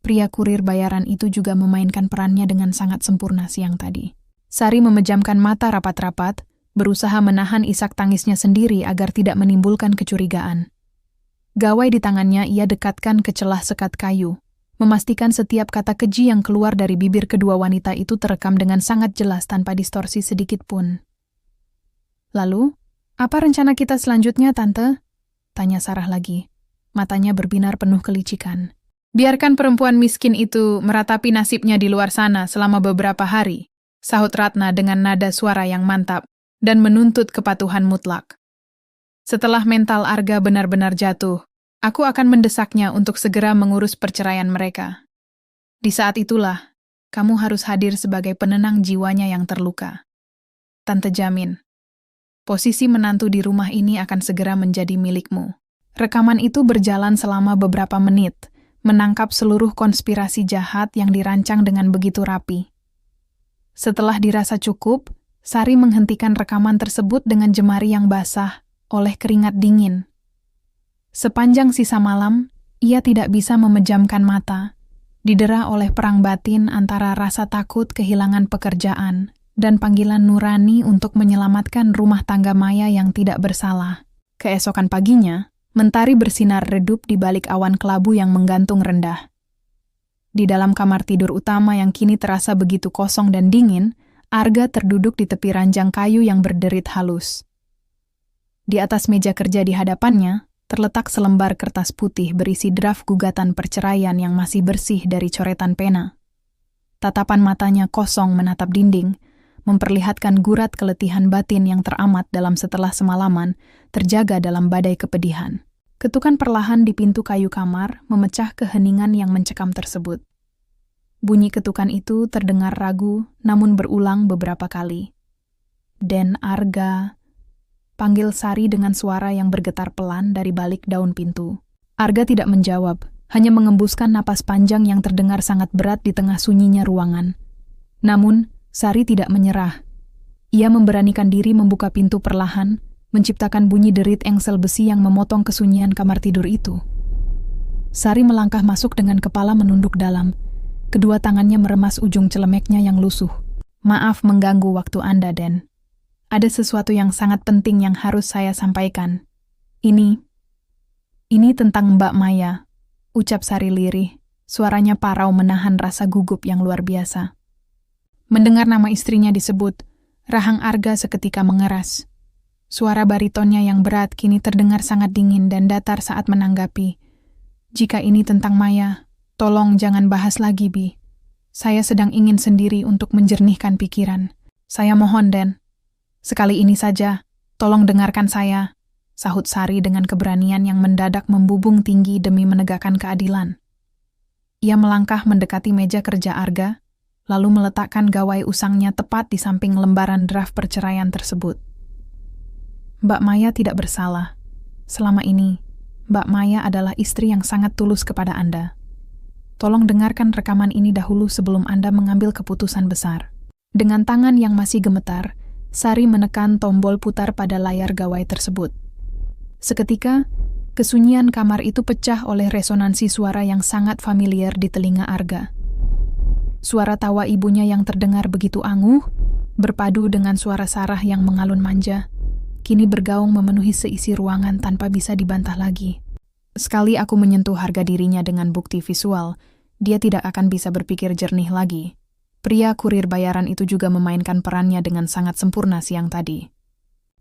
Pria kurir bayaran itu juga memainkan perannya dengan sangat sempurna siang tadi. Sari memejamkan mata rapat-rapat, berusaha menahan isak tangisnya sendiri agar tidak menimbulkan kecurigaan. Gawai di tangannya ia dekatkan ke celah sekat kayu, memastikan setiap kata keji yang keluar dari bibir kedua wanita itu terekam dengan sangat jelas tanpa distorsi sedikit pun. "Lalu, apa rencana kita selanjutnya, Tante?" tanya Sarah lagi. Matanya berbinar penuh kelicikan. "Biarkan perempuan miskin itu meratapi nasibnya di luar sana selama beberapa hari," sahut Ratna dengan nada suara yang mantap dan menuntut kepatuhan mutlak. "Setelah mental Arga benar-benar jatuh, aku akan mendesaknya untuk segera mengurus perceraian mereka. Di saat itulah, kamu harus hadir sebagai penenang jiwanya yang terluka. Tante jamin, posisi menantu di rumah ini akan segera menjadi milikmu." Rekaman itu berjalan selama beberapa menit, menangkap seluruh konspirasi jahat yang dirancang dengan begitu rapi. Setelah dirasa cukup, Sari menghentikan rekaman tersebut dengan jemari yang basah oleh keringat dingin. Sepanjang sisa malam, ia tidak bisa memejamkan mata, didera oleh perang batin antara rasa takut kehilangan pekerjaan dan panggilan nurani untuk menyelamatkan rumah tangga Maya yang tidak bersalah. Keesokan paginya, mentari bersinar redup di balik awan kelabu yang menggantung rendah. Di dalam kamar tidur utama yang kini terasa begitu kosong dan dingin, Arga terduduk di tepi ranjang kayu yang berderit halus. Di atas meja kerja di hadapannya, terletak selembar kertas putih berisi draft gugatan perceraian yang masih bersih dari coretan pena. Tatapan matanya kosong menatap dinding, memperlihatkan gurat keletihan batin yang teramat dalam setelah semalaman terjaga dalam badai kepedihan. Ketukan perlahan di pintu kayu kamar memecah keheningan yang mencekam tersebut. Bunyi ketukan itu terdengar ragu, namun berulang beberapa kali. "Den Arga," panggil Sari dengan suara yang bergetar pelan dari balik daun pintu. Arga tidak menjawab, hanya mengembuskan napas panjang yang terdengar sangat berat di tengah sunyinya ruangan. Namun, Sari tidak menyerah. Ia memberanikan diri membuka pintu perlahan, menciptakan bunyi derit engsel besi yang memotong kesunyian kamar tidur itu. Sari melangkah masuk dengan kepala menunduk dalam. Kedua tangannya meremas ujung celemeknya yang lusuh. "Maaf mengganggu waktu Anda, Den. Ada sesuatu yang sangat penting yang harus saya sampaikan. Ini tentang Mbak Maya," ucap Sari lirih. Suaranya parau menahan rasa gugup yang luar biasa. Mendengar nama istrinya disebut, rahang Arga seketika mengeras. Suara baritonnya yang berat kini terdengar sangat dingin dan datar saat menanggapi. "Jika ini tentang Maya, tolong jangan bahas lagi, Bi. Saya sedang ingin sendiri untuk menjernihkan pikiran. Saya mohon, Den. Sekali ini saja, tolong dengarkan saya," sahut Sari dengan keberanian yang mendadak membubung tinggi demi menegakkan keadilan. Ia melangkah mendekati meja kerja Arga, lalu meletakkan gawai usangnya tepat di samping lembaran draft perceraian tersebut. "Mbak Maya tidak bersalah. Selama ini, Mbak Maya adalah istri yang sangat tulus kepada Anda. Tolong dengarkan rekaman ini dahulu sebelum Anda mengambil keputusan besar." Dengan tangan yang masih gemetar, Sari menekan tombol putar pada layar gawai tersebut. Seketika, Kesunyian kamar itu pecah oleh resonansi suara yang sangat familiar di telinga Arga. Suara tawa ibunya yang terdengar begitu angguh, berpadu dengan suara Sarah yang mengalun manja, kini bergaung memenuhi seisi ruangan tanpa bisa dibantah lagi. Sekali aku menyentuh harga dirinya dengan bukti visual, dia tidak akan bisa berpikir jernih lagi. Pria kurir bayaran itu juga memainkan perannya dengan sangat sempurna siang tadi.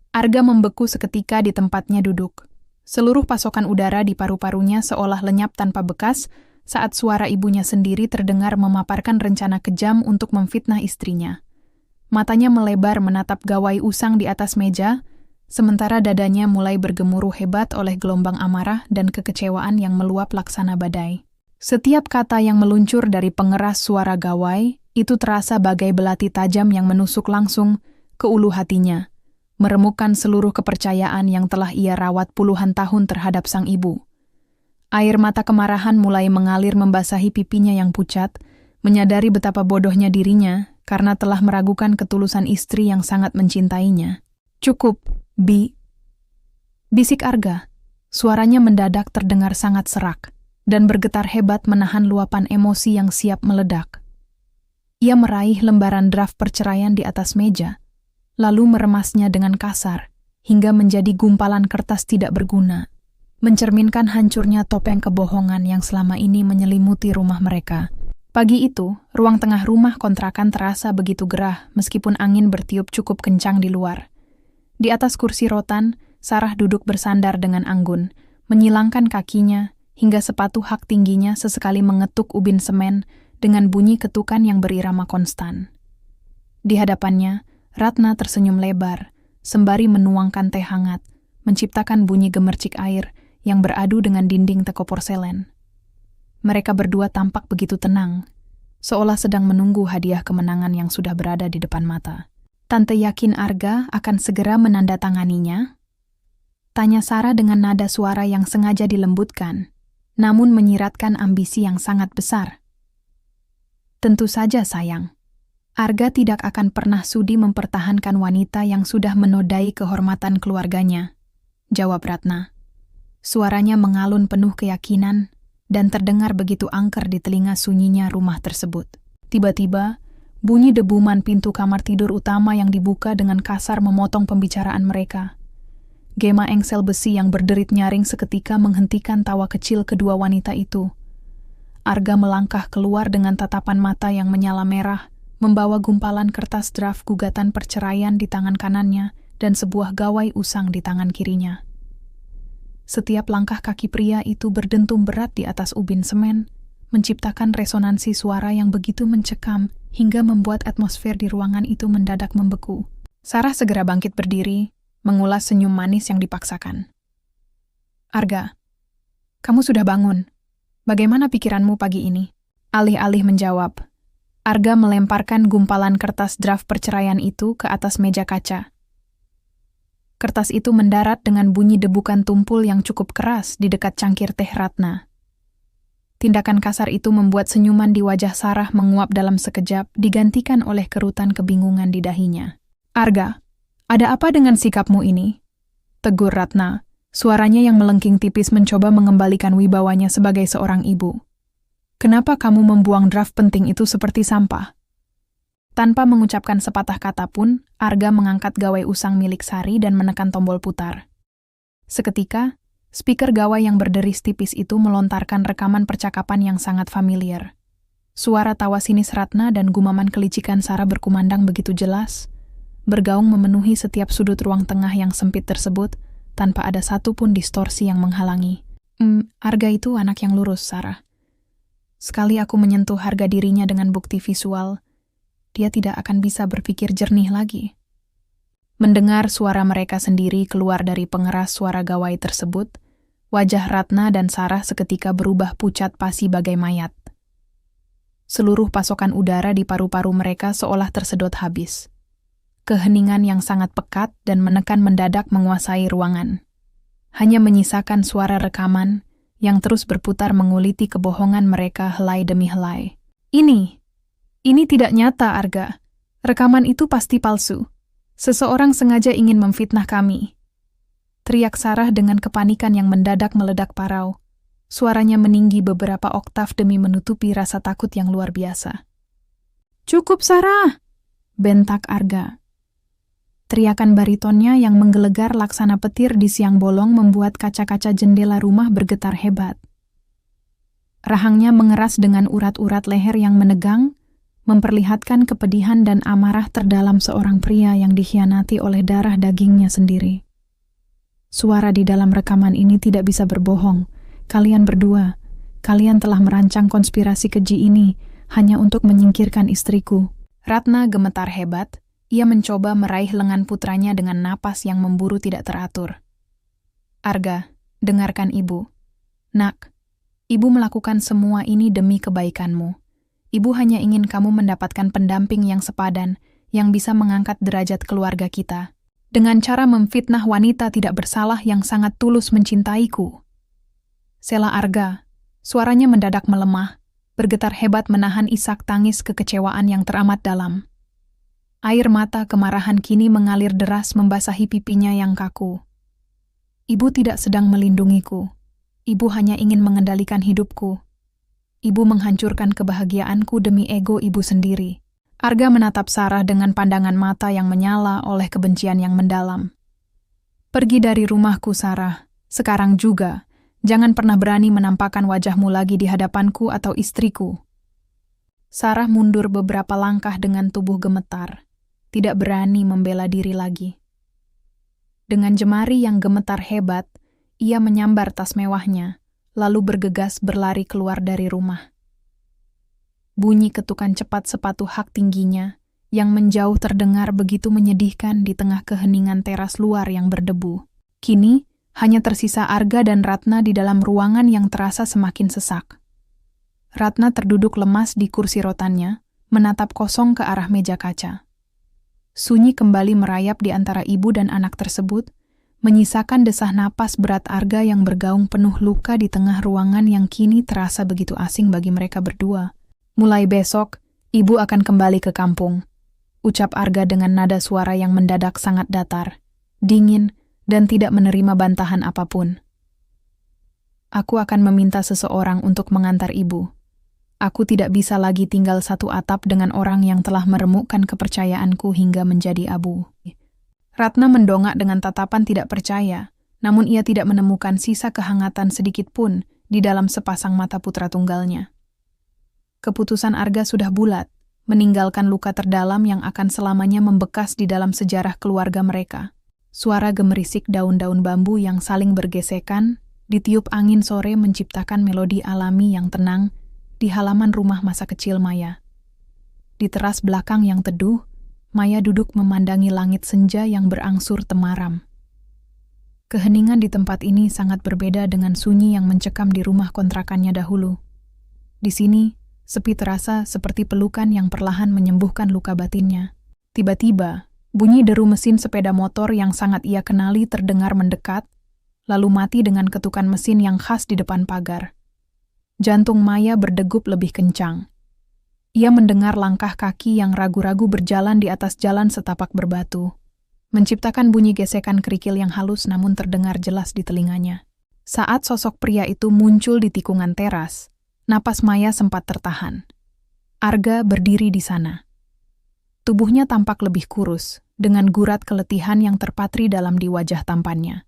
Arga membeku seketika di tempatnya duduk. Seluruh pasokan udara di paru-parunya seolah lenyap tanpa bekas saat suara ibunya sendiri terdengar memaparkan rencana kejam untuk memfitnah istrinya. Matanya melebar menatap gawai usang di atas meja, sementara dadanya mulai bergemuruh hebat oleh gelombang amarah dan kekecewaan yang meluap laksana badai. Setiap kata yang meluncur dari pengeras suara gawai itu terasa bagai belati tajam yang menusuk langsung ke ulu hatinya, meremukkan seluruh kepercayaan yang telah ia rawat puluhan tahun terhadap sang ibu. Air mata kemarahan mulai mengalir membasahi pipinya yang pucat, menyadari betapa bodohnya dirinya karena telah meragukan ketulusan istri yang sangat mencintainya. "Cukup, Bi," bisik Arga. Suaranya mendadak terdengar sangat serak dan bergetar hebat menahan luapan emosi yang siap meledak. Ia meraih lembaran draft perceraian di atas meja, lalu meremasnya dengan kasar, hingga menjadi gumpalan kertas tidak berguna, mencerminkan hancurnya topeng kebohongan yang selama ini menyelimuti rumah mereka. Pagi itu, ruang tengah rumah kontrakan terasa begitu gerah meskipun angin bertiup cukup kencang di luar. Di atas kursi rotan, Sarah duduk bersandar dengan anggun, menyilangkan kakinya hingga sepatu hak tingginya sesekali mengetuk ubin semen dengan bunyi ketukan yang berirama konstan. Di hadapannya, Ratna tersenyum lebar, sembari menuangkan teh hangat, menciptakan bunyi gemercik air yang beradu dengan dinding teko porselen. Mereka berdua tampak begitu tenang, seolah sedang menunggu hadiah kemenangan yang sudah berada di depan mata. "Tante yakin Arga akan segera menandatanganinya?" tanya Sarah dengan nada suara yang sengaja dilembutkan, namun menyiratkan ambisi yang sangat besar. "Tentu saja, sayang. Arga tidak akan pernah sudi mempertahankan wanita yang sudah menodai kehormatan keluarganya," jawab Ratna. Suaranya mengalun penuh keyakinan dan terdengar begitu angker di telinga sunyinya rumah tersebut. Tiba-tiba, bunyi debuman pintu kamar tidur utama yang dibuka dengan kasar memotong pembicaraan mereka. Gema engsel besi yang berderit nyaring seketika menghentikan tawa kecil kedua wanita itu. Arga melangkah keluar dengan tatapan mata yang menyala merah, membawa gumpalan kertas draft gugatan perceraian di tangan kanannya dan sebuah gawai usang di tangan kirinya. Setiap langkah kaki pria itu berdentum berat di atas ubin semen, menciptakan resonansi suara yang begitu mencekam hingga membuat atmosfer di ruangan itu mendadak membeku. Sarah segera bangkit berdiri, mengulas senyum manis yang dipaksakan. "Arga, kamu sudah bangun. Bagaimana pikiranmu pagi ini?" Alih-alih menjawab, Arga melemparkan gumpalan kertas draft perceraian itu ke atas meja kaca. Kertas itu mendarat dengan bunyi debukan tumpul yang cukup keras di dekat cangkir teh Ratna. Tindakan kasar itu membuat senyuman di wajah Sarah menguap dalam sekejap, digantikan oleh kerutan kebingungan di dahinya. "Arga, ada apa dengan sikapmu ini?" tegur Ratna. Suaranya yang melengking tipis mencoba mengembalikan wibawanya sebagai seorang ibu. "Kenapa kamu membuang draft penting itu seperti sampah?" Tanpa mengucapkan sepatah kata pun, Arga mengangkat gawai usang milik Sari dan menekan tombol putar. Seketika, speaker gawai yang berderis tipis itu melontarkan rekaman percakapan yang sangat familiar. Suara tawa sinis Ratna dan gumaman kelicikan Sarah berkumandang begitu jelas, bergaung memenuhi setiap sudut ruang tengah yang sempit tersebut, tanpa ada satu pun distorsi yang menghalangi. Arga itu anak yang lurus, Sarah. Sekali aku menyentuh harga dirinya dengan bukti visual, dia tidak akan bisa berpikir jernih lagi." Mendengar suara mereka sendiri keluar dari pengeras suara gawai tersebut, wajah Ratna dan Sarah seketika berubah pucat pasi bagai mayat. Seluruh pasokan udara di paru-paru mereka seolah tersedot habis. Keheningan yang sangat pekat dan menekan mendadak menguasai ruangan. Hanya menyisakan suara rekaman yang terus berputar menguliti kebohongan mereka helai demi helai. Ini tidak nyata, Arga. Rekaman itu pasti palsu. Seseorang sengaja ingin memfitnah kami." teriak Sarah dengan kepanikan yang mendadak meledak parau. Suaranya meninggi beberapa oktav demi menutupi rasa takut yang luar biasa. "Cukup, Sarah!" bentak Arga. Teriakan baritonnya yang menggelegar laksana petir di siang bolong membuat kaca-kaca jendela rumah bergetar hebat. Rahangnya mengeras dengan urat-urat leher yang menegang, memperlihatkan kepedihan dan amarah terdalam seorang pria yang dikhianati oleh darah dagingnya sendiri. Suara di dalam rekaman ini tidak bisa berbohong. Kalian berdua, kalian telah merancang konspirasi keji ini hanya untuk menyingkirkan istriku. Ratna gemetar hebat, ia mencoba meraih lengan putranya dengan napas yang memburu tidak teratur. "Arga, dengarkan ibu. Nak, ibu melakukan semua ini demi kebaikanmu. Ibu hanya ingin kamu mendapatkan pendamping yang sepadan, yang bisa mengangkat derajat keluarga kita. Dengan cara memfitnah wanita tidak bersalah yang sangat tulus mencintaiku." Sela Arga, suaranya mendadak melemah, bergetar hebat menahan isak tangis kekecewaan yang teramat dalam. Air mata kemarahan kini mengalir deras membasahi pipinya yang kaku. "Ibu tidak sedang melindungiku. Ibu hanya ingin mengendalikan hidupku. Ibu menghancurkan kebahagiaanku demi ego ibu sendiri." Arga menatap Sarah dengan pandangan mata yang menyala oleh kebencian yang mendalam. "Pergi dari rumahku, Sarah. Sekarang juga. Jangan pernah berani menampakkan wajahmu lagi di hadapanku atau istriku." Sarah mundur beberapa langkah dengan tubuh gemetar, tidak berani membela diri lagi. Dengan jemari yang gemetar hebat, ia menyambar tas mewahnya, lalu bergegas berlari keluar dari rumah. Bunyi ketukan cepat sepatu hak tingginya yang menjauh terdengar begitu menyedihkan di tengah keheningan teras luar yang berdebu. Kini, hanya tersisa Arga dan Ratna di dalam ruangan yang terasa semakin sesak. Ratna terduduk lemas di kursi rotannya, menatap kosong ke arah meja kaca. Sunyi kembali merayap di antara ibu dan anak tersebut, menyisakan desah napas berat Arga yang bergaung penuh luka di tengah ruangan yang kini terasa begitu asing bagi mereka berdua. "Mulai besok, ibu akan kembali ke kampung," ucap Arga dengan nada suara yang mendadak sangat datar, dingin, dan tidak menerima bantahan apapun. "Aku akan meminta seseorang untuk mengantar ibu. Aku tidak bisa lagi tinggal satu atap dengan orang yang telah meremukkan kepercayaanku hingga menjadi abu." Ratna mendongak dengan tatapan tidak percaya, namun ia tidak menemukan sisa kehangatan sedikit pun di dalam sepasang mata putra tunggalnya. Keputusan Arga sudah bulat, meninggalkan luka terdalam yang akan selamanya membekas di dalam sejarah keluarga mereka. Suara gemerisik daun-daun bambu yang saling bergesekan, ditiup angin sore menciptakan melodi alami yang tenang di halaman rumah masa kecil Maya. Di teras belakang yang teduh, Maya duduk memandangi langit senja yang berangsur temaram. Keheningan di tempat ini sangat berbeda dengan sunyi yang mencekam di rumah kontrakannya dahulu. Di sini, sepi terasa seperti pelukan yang perlahan menyembuhkan luka batinnya. Tiba-tiba, bunyi deru mesin sepeda motor yang sangat ia kenali terdengar mendekat, lalu mati dengan ketukan mesin yang khas di depan pagar. Jantung Maya berdegup lebih kencang. Ia mendengar langkah kaki yang ragu-ragu berjalan di atas jalan setapak berbatu, menciptakan bunyi gesekan kerikil yang halus namun terdengar jelas di telinganya. Saat sosok pria itu muncul di tikungan teras, napas Maya sempat tertahan. Arga berdiri di sana. Tubuhnya tampak lebih kurus, dengan gurat keletihan yang terpatri dalam di wajah tampannya.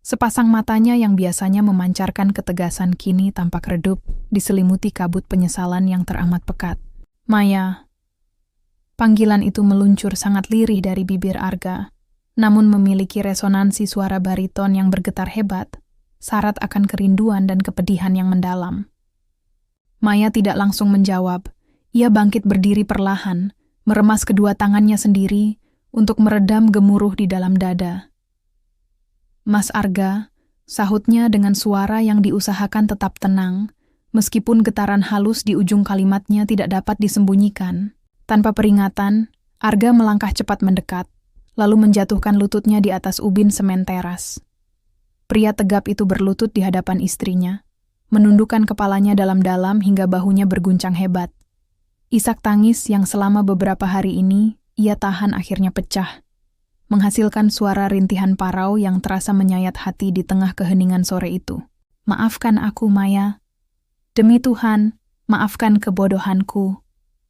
Sepasang matanya yang biasanya memancarkan ketegasan kini tampak redup, diselimuti kabut penyesalan yang teramat pekat. "Maya." Panggilan itu meluncur sangat lirih dari bibir Arga, namun memiliki resonansi suara bariton yang bergetar hebat, syarat akan kerinduan dan kepedihan yang mendalam. Maya tidak langsung menjawab. Ia bangkit berdiri perlahan, meremas kedua tangannya sendiri untuk meredam gemuruh di dalam dada. "Mas Arga," sahutnya dengan suara yang diusahakan tetap tenang, meskipun getaran halus di ujung kalimatnya tidak dapat disembunyikan. Tanpa peringatan, Arga melangkah cepat mendekat, lalu menjatuhkan lututnya di atas ubin semen teras. Pria tegap itu berlutut di hadapan istrinya, menundukkan kepalanya dalam-dalam hingga bahunya berguncang hebat. Isak tangis yang selama beberapa hari ini ia tahan akhirnya pecah. menghasilkan suara rintihan parau yang terasa menyayat hati di tengah keheningan sore itu. "Maafkan aku, Maya. Demi Tuhan, maafkan kebodohanku,"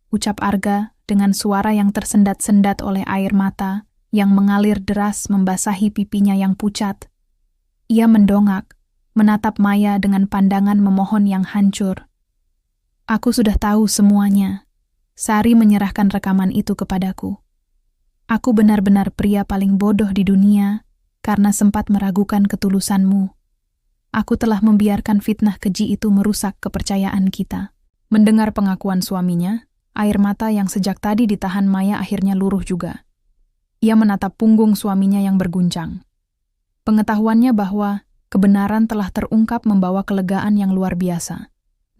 ucap Arga dengan suara yang tersendat-sendat oleh air mata yang mengalir deras membasahi pipinya yang pucat. Ia mendongak, menatap Maya dengan pandangan memohon yang hancur. "Aku sudah tahu semuanya." Sari menyerahkan rekaman itu kepadaku. "Aku benar-benar pria paling bodoh di dunia karena sempat meragukan ketulusanmu. Aku telah membiarkan fitnah keji itu merusak kepercayaan kita." Mendengar pengakuan suaminya, air mata yang sejak tadi ditahan Maya akhirnya luruh juga. Ia menatap punggung suaminya yang berguncang. Pengetahuannya bahwa kebenaran telah terungkap membawa kelegaan yang luar biasa.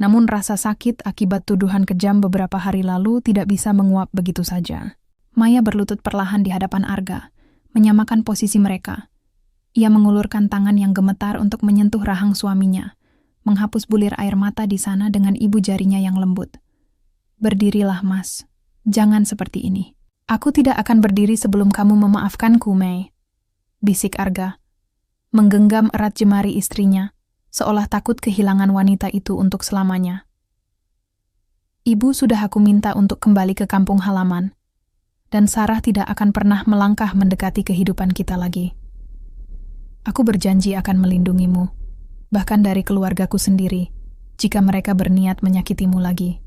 Namun rasa sakit akibat tuduhan kejam beberapa hari lalu tidak bisa menguap begitu saja. Maya berlutut perlahan di hadapan Arga, menyamakan posisi mereka. Ia mengulurkan tangan yang gemetar untuk menyentuh rahang suaminya, menghapus bulir air mata di sana dengan ibu jarinya yang lembut. "Berdirilah, Mas. Jangan seperti ini." "Aku tidak akan berdiri sebelum kamu memaafkanku, Mei," bisik Arga, menggenggam erat jemari istrinya, seolah takut kehilangan wanita itu untuk selamanya. "Ibu sudah aku minta untuk kembali ke kampung halaman, dan Sarah tidak akan pernah melangkah mendekati kehidupan kita lagi. Aku berjanji akan melindungimu, bahkan dari keluargaku sendiri, jika mereka berniat menyakitimu lagi.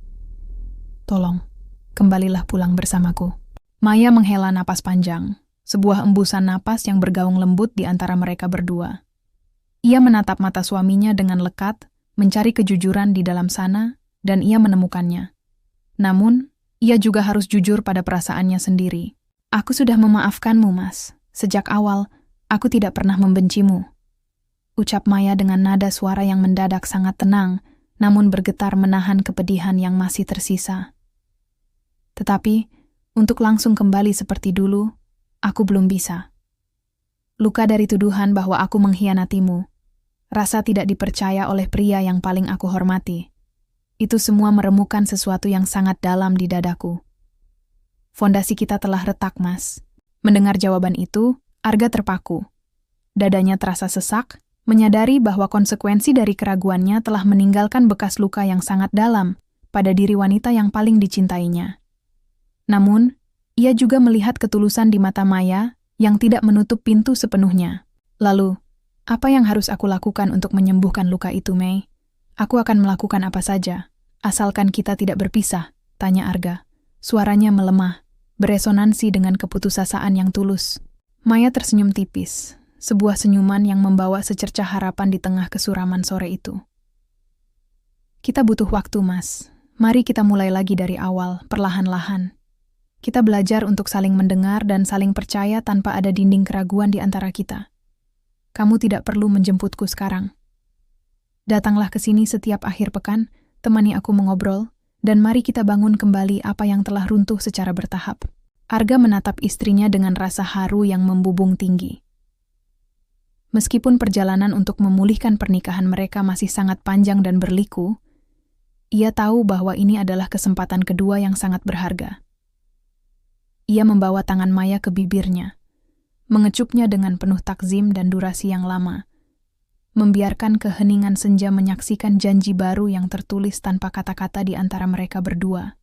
Tolong, kembalilah pulang bersamaku." Maya menghela napas panjang, sebuah embusan napas yang bergaung lembut di antara mereka berdua. Ia menatap mata suaminya dengan lekat, mencari kejujuran di dalam sana, dan ia menemukannya. Namun, ia juga harus jujur pada perasaannya sendiri. "Aku sudah memaafkanmu, Mas. Sejak awal, aku tidak pernah membencimu," ucap Maya dengan nada suara yang mendadak sangat tenang, namun bergetar menahan kepedihan yang masih tersisa. "Tetapi, untuk langsung kembali seperti dulu, aku belum bisa. Luka dari tuduhan bahwa aku mengkhianatimu, rasa tidak dipercaya oleh pria yang paling aku hormati, itu semua meremukan sesuatu yang sangat dalam di dadaku. Fondasi kita telah retak, Mas." Mendengar jawaban itu, Arga terpaku. Dadanya terasa sesak, menyadari bahwa konsekuensi dari keraguannya telah meninggalkan bekas luka yang sangat dalam pada diri wanita yang paling dicintainya. Namun, ia juga melihat ketulusan di mata Maya yang tidak menutup pintu sepenuhnya. "Lalu, apa yang harus aku lakukan untuk menyembuhkan luka itu, Mei?" "Aku akan melakukan apa saja, asalkan kita tidak berpisah," tanya Arga. Suaranya melemah, beresonansi dengan keputusasaan yang tulus. Maya tersenyum tipis, sebuah senyuman yang membawa secercah harapan di tengah kesuraman sore itu. "Kita butuh waktu, Mas. Mari kita mulai lagi dari awal, perlahan-lahan. Kita belajar untuk saling mendengar dan saling percaya tanpa ada dinding keraguan di antara kita. Kamu tidak perlu menjemputku sekarang. Datanglah ke sini setiap akhir pekan, temani aku mengobrol, dan mari kita bangun kembali apa yang telah runtuh secara bertahap." Arga menatap istrinya dengan rasa haru yang membubung tinggi. Meskipun perjalanan untuk memulihkan pernikahan mereka masih sangat panjang dan berliku, ia tahu bahwa ini adalah kesempatan kedua yang sangat berharga. Ia membawa tangan Maya ke bibirnya, mengecupnya dengan penuh takzim dan durasi yang lama, membiarkan keheningan senja menyaksikan janji baru yang tertulis tanpa kata-kata di antara mereka berdua.